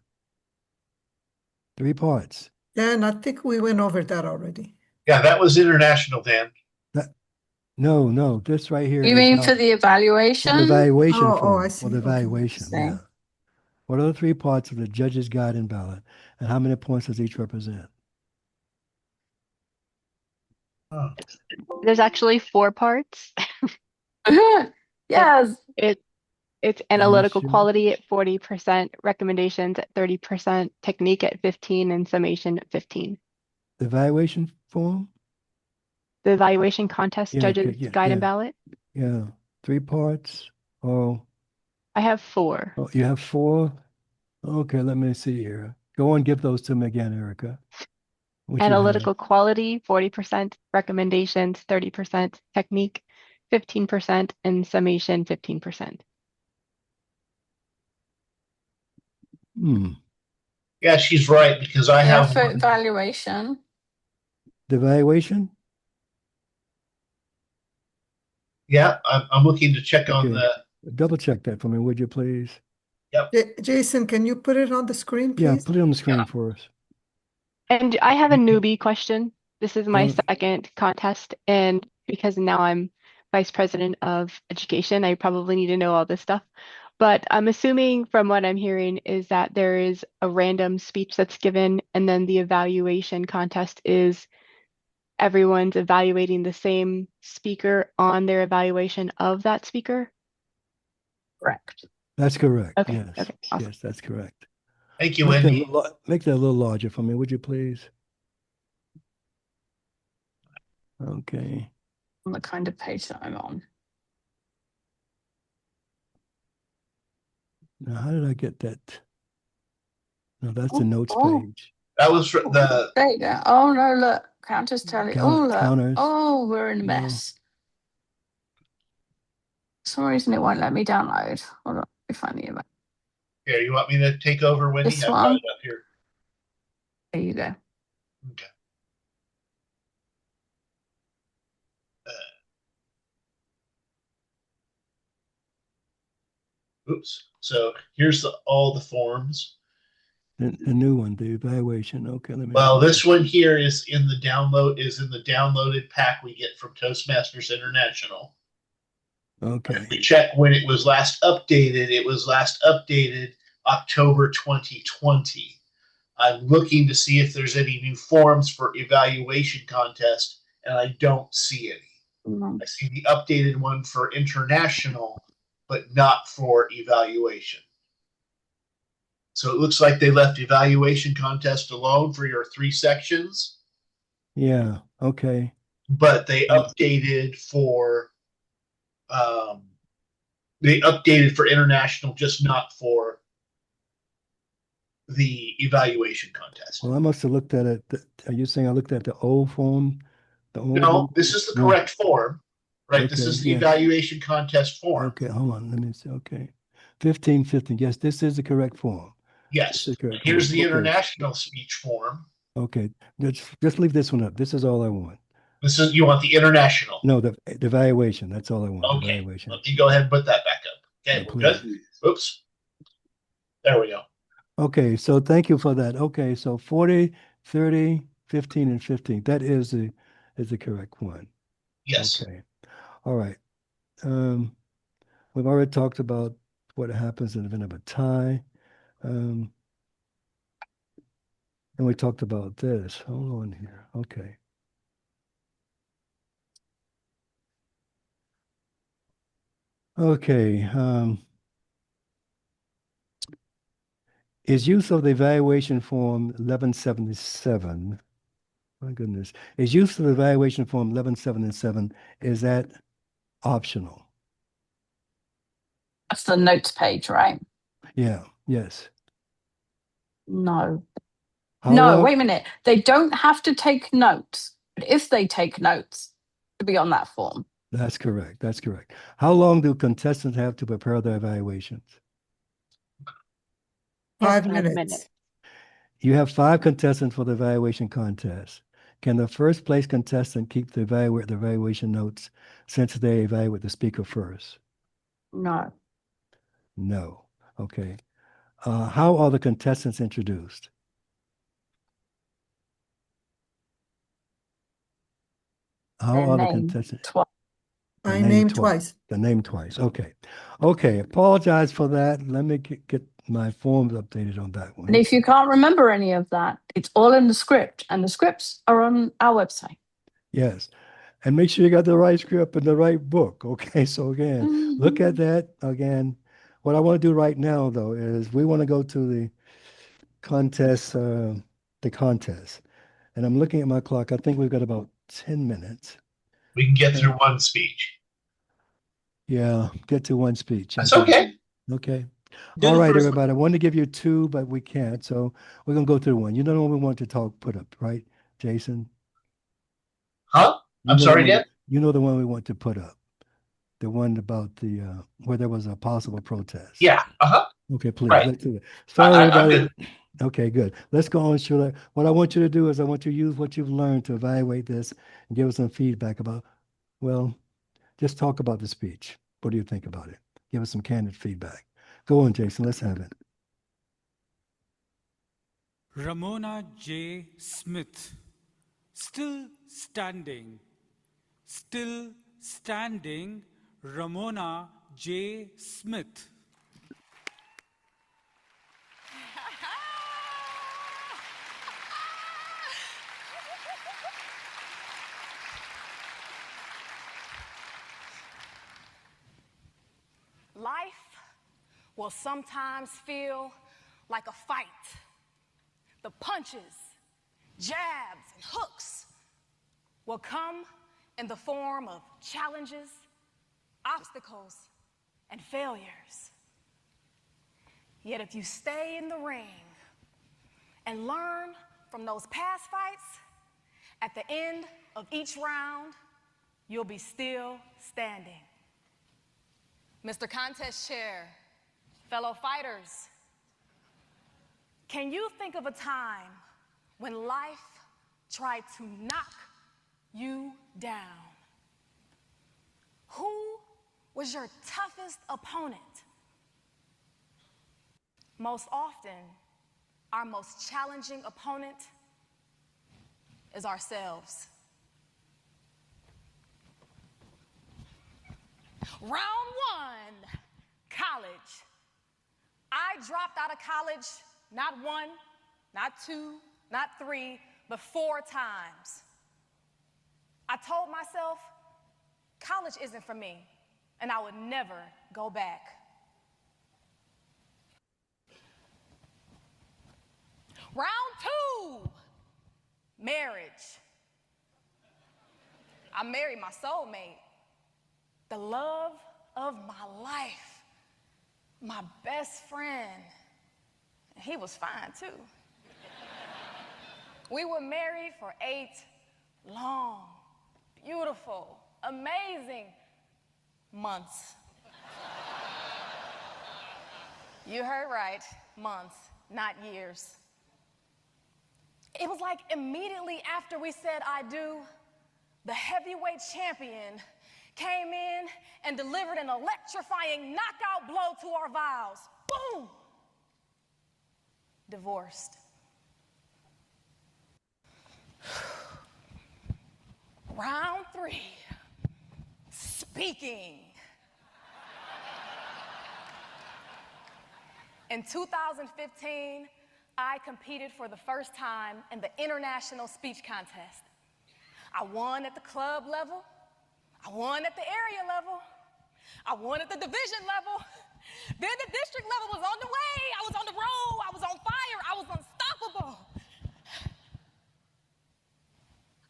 [SPEAKER 1] 3 parts.
[SPEAKER 6] Dan, I think we went over that already.
[SPEAKER 3] Yeah, that was international, Dan.
[SPEAKER 1] No, this right here.
[SPEAKER 2] You mean for the evaluation?
[SPEAKER 1] For the evaluation form.
[SPEAKER 6] I see.
[SPEAKER 1] For the evaluation,
[SPEAKER 2] Okay.
[SPEAKER 1] yeah. What are the 3 parts of the judge's guide and ballot, and how many points does each represent?
[SPEAKER 3] Oh.
[SPEAKER 14] There's actually 4 parts.
[SPEAKER 2] Yes.
[SPEAKER 14] It's analytical quality at 40%, recommendations at 30%, technique at 15%, and summation at 15%.
[SPEAKER 1] The evaluation form?
[SPEAKER 14] The evaluation contest judges guide and ballot?
[SPEAKER 1] Yeah. 3 parts. Oh.
[SPEAKER 14] I have 4.
[SPEAKER 1] Oh, you have 4? Okay, let me see here. Go on, give those to me again, Erica.
[SPEAKER 14] Analytical quality, 40%, recommendations, 30%, technique, 15%, and summation, 15%.
[SPEAKER 3] Yeah, she's right, because I have
[SPEAKER 2] for evaluation.
[SPEAKER 1] The evaluation?
[SPEAKER 3] Yeah, I'm looking to check on the.
[SPEAKER 1] Double check that for me, would you please?
[SPEAKER 3] Yep.
[SPEAKER 6] Jason, can you put it on the screen, please?
[SPEAKER 1] Yeah, put it on the screen for us.
[SPEAKER 14] And I have a newbie question. This is my second contest, and because now I'm vice president of education, I probably need to know all this stuff. But I'm assuming from what I'm hearing is that there is a random speech that's given, and then the evaluation contest is everyone's evaluating the same speaker on their evaluation of that speaker?
[SPEAKER 2] Correct.
[SPEAKER 1] That's correct.
[SPEAKER 14] Okay.
[SPEAKER 1] Yes.
[SPEAKER 14] Okay. Awesome.
[SPEAKER 1] Yes, that's correct.
[SPEAKER 3] Thank you, Wendy.
[SPEAKER 1] Make that a little larger for me, would you please? Okay.
[SPEAKER 2] On the kind of page that I'm on.
[SPEAKER 1] Now, how did I get that? No, that's the notes page.
[SPEAKER 3] That was for the.
[SPEAKER 2] There you go. Oh no, look, counters tally. Look.
[SPEAKER 1] Counters.
[SPEAKER 2] Oh, we're in a mess. For some reason it won't let me download. Hold on, let me find the event.
[SPEAKER 3] Here, you want me to take over, Wendy?
[SPEAKER 2] This
[SPEAKER 3] I've
[SPEAKER 2] one?
[SPEAKER 3] got it up here.
[SPEAKER 2] There you go.
[SPEAKER 3] Okay. Oops. So here's all the forms.
[SPEAKER 1] The new one, the evaluation. Okay, let me.
[SPEAKER 3] Well, this one here is in the downloaded pack we get from Toastmasters International.
[SPEAKER 1] Okay.
[SPEAKER 3] If we check when it was last updated, October 2020. I'm looking to see if there's any new forms for evaluation contest, and I don't see any. I see the updated one for international, but not for evaluation. So it looks like they left evaluation contest alone for your 3 sections.
[SPEAKER 1] Yeah. Okay.
[SPEAKER 3] But they updated for They updated for international, just not for the evaluation contest.
[SPEAKER 1] Well, I must have looked at it. Are you saying I looked at the old form? The old
[SPEAKER 3] No,
[SPEAKER 1] one?
[SPEAKER 3] this is the
[SPEAKER 1] No.
[SPEAKER 3] correct form, right? This
[SPEAKER 1] Okay,
[SPEAKER 3] is the
[SPEAKER 1] yeah.
[SPEAKER 3] evaluation contest form.
[SPEAKER 1] Okay, hold on. Let me see. Okay. 15. Yes, this is the correct form. This
[SPEAKER 3] Yes.
[SPEAKER 1] is the correct
[SPEAKER 3] Here's
[SPEAKER 1] form.
[SPEAKER 3] the
[SPEAKER 1] Okay.
[SPEAKER 3] international speech form.
[SPEAKER 1] Okay. Just leave this one up. This is all I want.
[SPEAKER 3] This is, you want the international.
[SPEAKER 1] No, the evaluation. That's all I want. The
[SPEAKER 3] Okay.
[SPEAKER 1] evaluation.
[SPEAKER 3] Let me go ahead and put that back up. Okay,
[SPEAKER 1] Yeah,
[SPEAKER 3] we're
[SPEAKER 1] please.
[SPEAKER 3] good. Oops. There we go.
[SPEAKER 1] Okay, so thank you for that. Okay, so 40, 30, 15, and 15. That is the correct one.
[SPEAKER 3] Yes.
[SPEAKER 1] Okay. All right. We've already talked about what happens in the event of a tie. And we talked about this. Hold on here. Okay. Okay. Is use of the evaluation form 1177, my goodness, is use of the evaluation form 1177, is that optional?
[SPEAKER 2] That's the notes page, right?
[SPEAKER 1] Yeah, yes.
[SPEAKER 2] No.
[SPEAKER 1] How
[SPEAKER 2] No,
[SPEAKER 1] long?
[SPEAKER 2] wait a minute. They don't have to take notes, but if they take notes, to be on that form.
[SPEAKER 1] That's correct. That's correct. How long do contestants have to prepare their evaluations?
[SPEAKER 6] 5
[SPEAKER 14] 5
[SPEAKER 6] minutes.
[SPEAKER 14] minutes.
[SPEAKER 1] You have 5 contestants for the evaluation contest. Can the first place contestant keep the evaluation notes since they evaluate the speaker first?
[SPEAKER 2] No.
[SPEAKER 1] No. Okay. How are the contestants introduced? How
[SPEAKER 2] Their
[SPEAKER 1] are the
[SPEAKER 2] name
[SPEAKER 1] contestants?
[SPEAKER 2] twice.
[SPEAKER 1] The
[SPEAKER 6] I
[SPEAKER 1] name
[SPEAKER 6] named twice.
[SPEAKER 1] The name twice. Okay. Okay. Apologize for that. Let me get my forms updated on that
[SPEAKER 2] And
[SPEAKER 1] one.
[SPEAKER 2] if you can't remember any of that, it's all in the script, and the scripts are on our website.
[SPEAKER 1] Yes. And make sure you got the right script and the right book. Okay. So again, look at that again. What I want to do right now, though, is we want to go to the contest, And I'm looking at my clock. I think we've got about 10 minutes.
[SPEAKER 3] We can get through one speech.
[SPEAKER 1] Yeah, get to one speech.
[SPEAKER 3] That's okay.
[SPEAKER 1] Okay.
[SPEAKER 8] Do
[SPEAKER 1] All
[SPEAKER 8] the
[SPEAKER 1] right,
[SPEAKER 8] first
[SPEAKER 1] everybody. I wanted to give you 2, but we can't. So we're going to go through one. You know the one we want to put up, right, Jason?
[SPEAKER 3] Huh?
[SPEAKER 1] You
[SPEAKER 3] I'm
[SPEAKER 1] know the
[SPEAKER 3] sorry
[SPEAKER 1] one,
[SPEAKER 3] again?
[SPEAKER 1] you know the one we want to put up. The one about the where there was a possible protest.
[SPEAKER 3] Yeah. Uh-huh.
[SPEAKER 1] Okay, please.
[SPEAKER 3] Right.
[SPEAKER 1] Let's do it. Sorry,
[SPEAKER 3] I'm
[SPEAKER 1] everybody.
[SPEAKER 3] good.
[SPEAKER 1] Okay, good. Let's go on, Sheila. What I want you to do is I want you to use what you've learned to evaluate this and give us some feedback about, well, just talk about the speech. What do you think about it? Give us some candid feedback. Go on, Jason. Let's have it.
[SPEAKER 16] Ramona J. Smith, still standing, Ramona J. Smith.
[SPEAKER 17] Life will sometimes feel like a fight. The punches, jabs, and hooks will come in the form of challenges, obstacles, and failures. Yet if you stay in the ring and learn from those past fights, at the end of each round, you'll be still standing. Mr. Contest Chair, fellow fighters, can you think of a time when life tried to knock you down? Who was your toughest opponent? Most often, our most challenging opponent is ourselves. Round 1, college. I dropped out of college not 1, not 2, not 3, but 4 times. I told myself, college isn't for me, and I would never go back. Round 2, marriage. I married my soulmate, the love of my life. my best friend, he was fine too. We were married for 8 long, beautiful, amazing months. You heard right, months, not years. It was like immediately after we said I do, the heavyweight champion came in and delivered an electrifying knockout blow to our vows. Boom! Divorced. Round 3, speaking. In 2015, I competed for the first time in the international speech contest. I won at the club level, I won at the area level, I won at the division level, then the district level was on the way, I was on the road, I was on fire, I was unstoppable.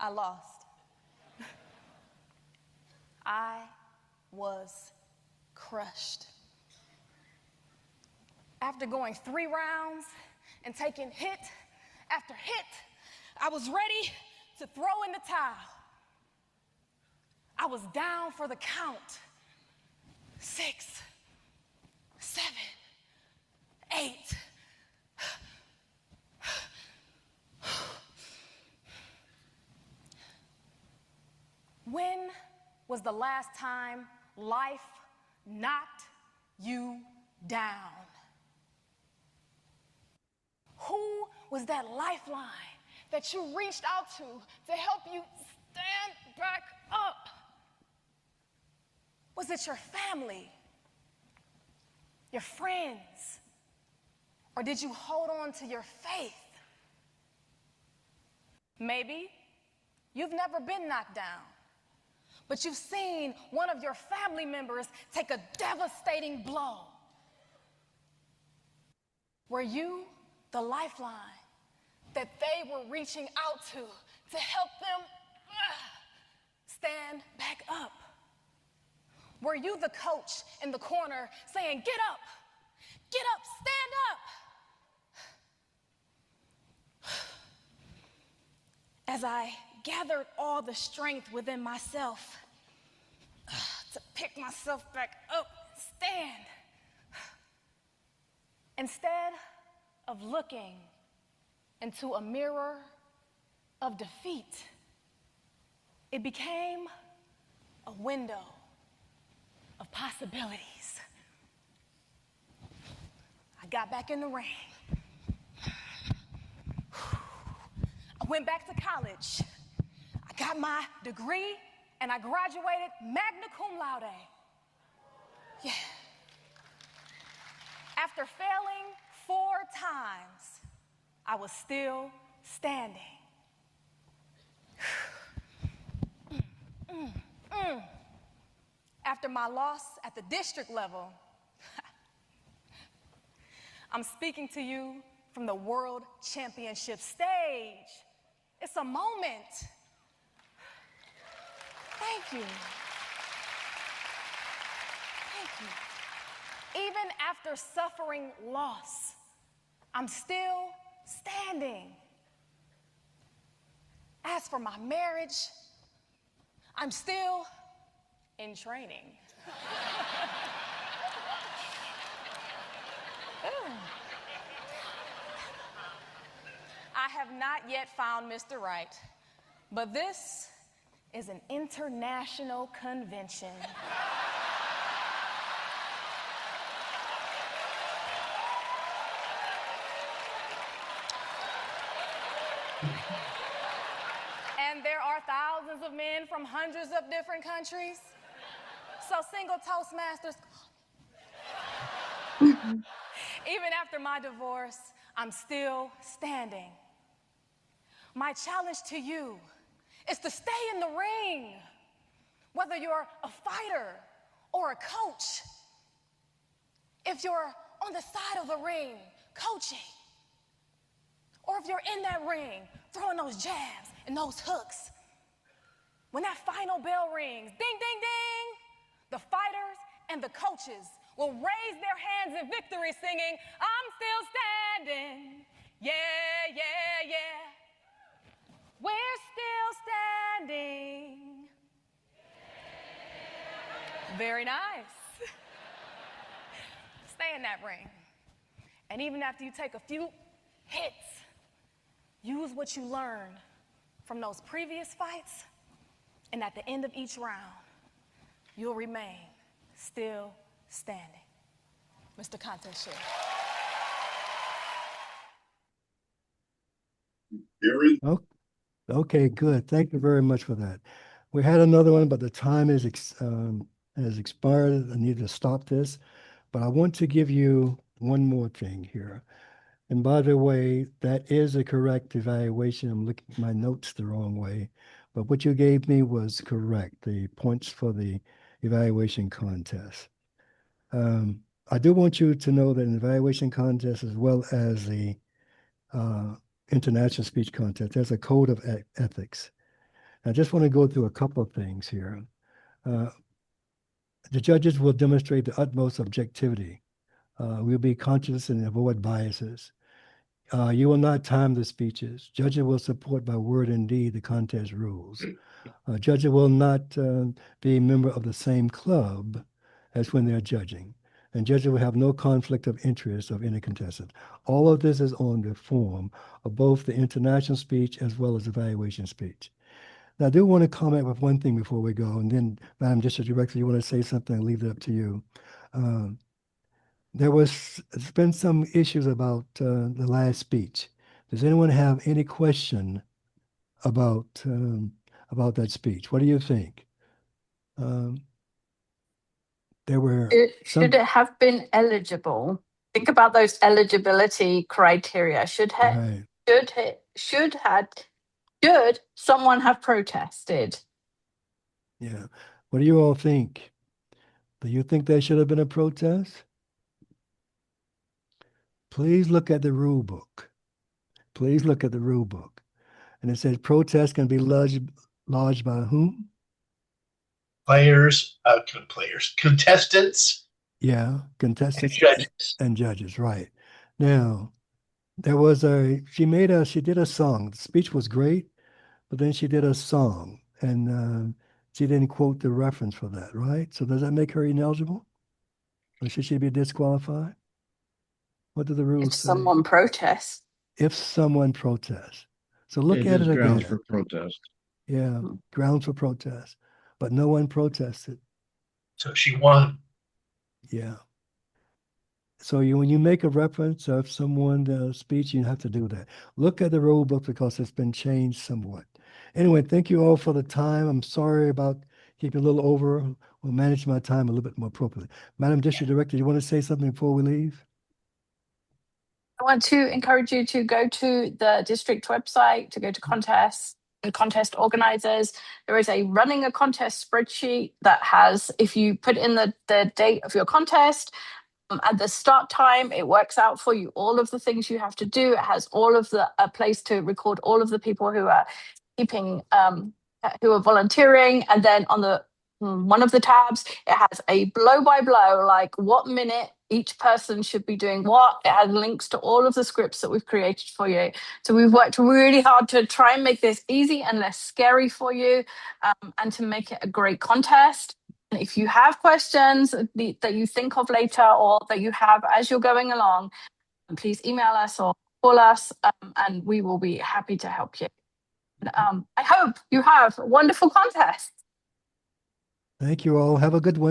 [SPEAKER 17] I lost. I was crushed. After going 3 rounds and taking hit after hit, I was ready to throw in the towel. I was down for the count. 6, 7, 8. When was the last time life knocked you down? Who was that lifeline that you reached out to help you stand back up? Was it your family, your friends, or did you hold on to your faith? Maybe you've never been knocked down, but you've seen one of your family members take a devastating blow. Were you the lifeline that they were reaching out to help them stand back up? Were you the coach in the corner saying, get up, stand up? As I gathered all the strength within myself to pick myself back up, stand, instead of looking into a mirror of defeat, it became a window of possibilities. I got back in the ring. I went back to college. I got my degree and I graduated magna cum laude. Yeah. After failing 4 times, I was still standing. After my loss at the district level, I'm speaking to you from the World Championship stage. It's a moment. Thank you. Thank you. Even after suffering loss, I'm still standing. As for my marriage, I'm still in training. I have not yet found Mr. Right, but this is an international convention. And there are thousands of men from hundreds of different countries. So single Toastmasters, even after my divorce, I'm still standing. My challenge to you is to stay in the ring, whether you're a fighter or a coach. If you're on the side of the ring coaching, or if you're in that ring throwing those jabs and those hooks, when that final bell rings, ding, ding, ding, the fighters and the coaches will raise their hands in victory singing, I'm still standing. Yeah, yeah, yeah. We're still standing. Very nice. Stay in that ring. And even after you take a few hits, use what you learned from those previous fights, and at the end of each round, you'll remain still standing. Mr. Contest Chair.
[SPEAKER 1] Okay, good. Thank you very much for that. We had another one, but the time has expired. I need to stop this. But I want to give you one more thing here. And by the way, that is a correct evaluation. I'm looking at my notes the wrong way. But what you gave me was correct, the points for the evaluation contest. I do want you to know that an evaluation contest, as well as the international speech contest, there's a code of ethics. I just want to go through a couple of things here. The judges will demonstrate the utmost objectivity. We'll be conscious and avoid biases. You will not time the speeches. Judges will support by word and deed the contest rules. Judges will not be a member of the same club as when they're judging. And judges will have no conflict of interest of any contestant. All of this is on the form of both the international speech as well as evaluation speech. Now, I do want to comment with one thing before we go, and then, Madam District Director, you want to say something? I'll leave it up to you. There's been some issues about the last speech. Does anyone have any question about that speech? What do you think? There were
[SPEAKER 2] Should it have been eligible? Think about those eligibility criteria. Should someone have protested?
[SPEAKER 1] Yeah. What do you all think? Do you think there should have been a protest? Please look at the rule book. Please look at the rule book. And it says protest can be lodged by whom?
[SPEAKER 3] Contestants.
[SPEAKER 1] Yeah, contestants
[SPEAKER 3] and
[SPEAKER 1] judges, right. Now, she did a song. The speech was great, but then she did a song, and she didn't quote the reference for that, right? So does that make her ineligible? Or should she be disqualified? What do the rules say?
[SPEAKER 2] Someone protests.
[SPEAKER 1] If someone protests. So look at it again.
[SPEAKER 12] Grounds for protest.
[SPEAKER 1] Yeah, grounds for protest. But no one protested.
[SPEAKER 3] So she won.
[SPEAKER 1] Yeah. So when you make a reference of someone's speech, you have to do that. Look at the rule book because it's been changed somewhat. Anyway, thank you all for the time. I'm sorry about keeping a little over. We'll manage my time a little bit more appropriately. Madam District Director, you want to say something before we leave?
[SPEAKER 2] I want to encourage you to go to the district website, to go to contests and contest organizers. There is a running a contest spreadsheet that has, if you put in the date of your contest, at the start time, it works out for you all of the things you have to do. It has all of a place to record all of the people who are who are volunteering. And then on one of the tabs, it has a blow by blow, like what minute each person should be doing what. It has links to all of the scripts that we've created for you. So we've worked really hard to try and make this easy and less scary for you, and to make it a great contest. And if you have questions that you think of later or that you have as you're going along, please email us or call us, and we will be happy to help you. I hope you have a wonderful contest.
[SPEAKER 1] Thank you all. Have a good one.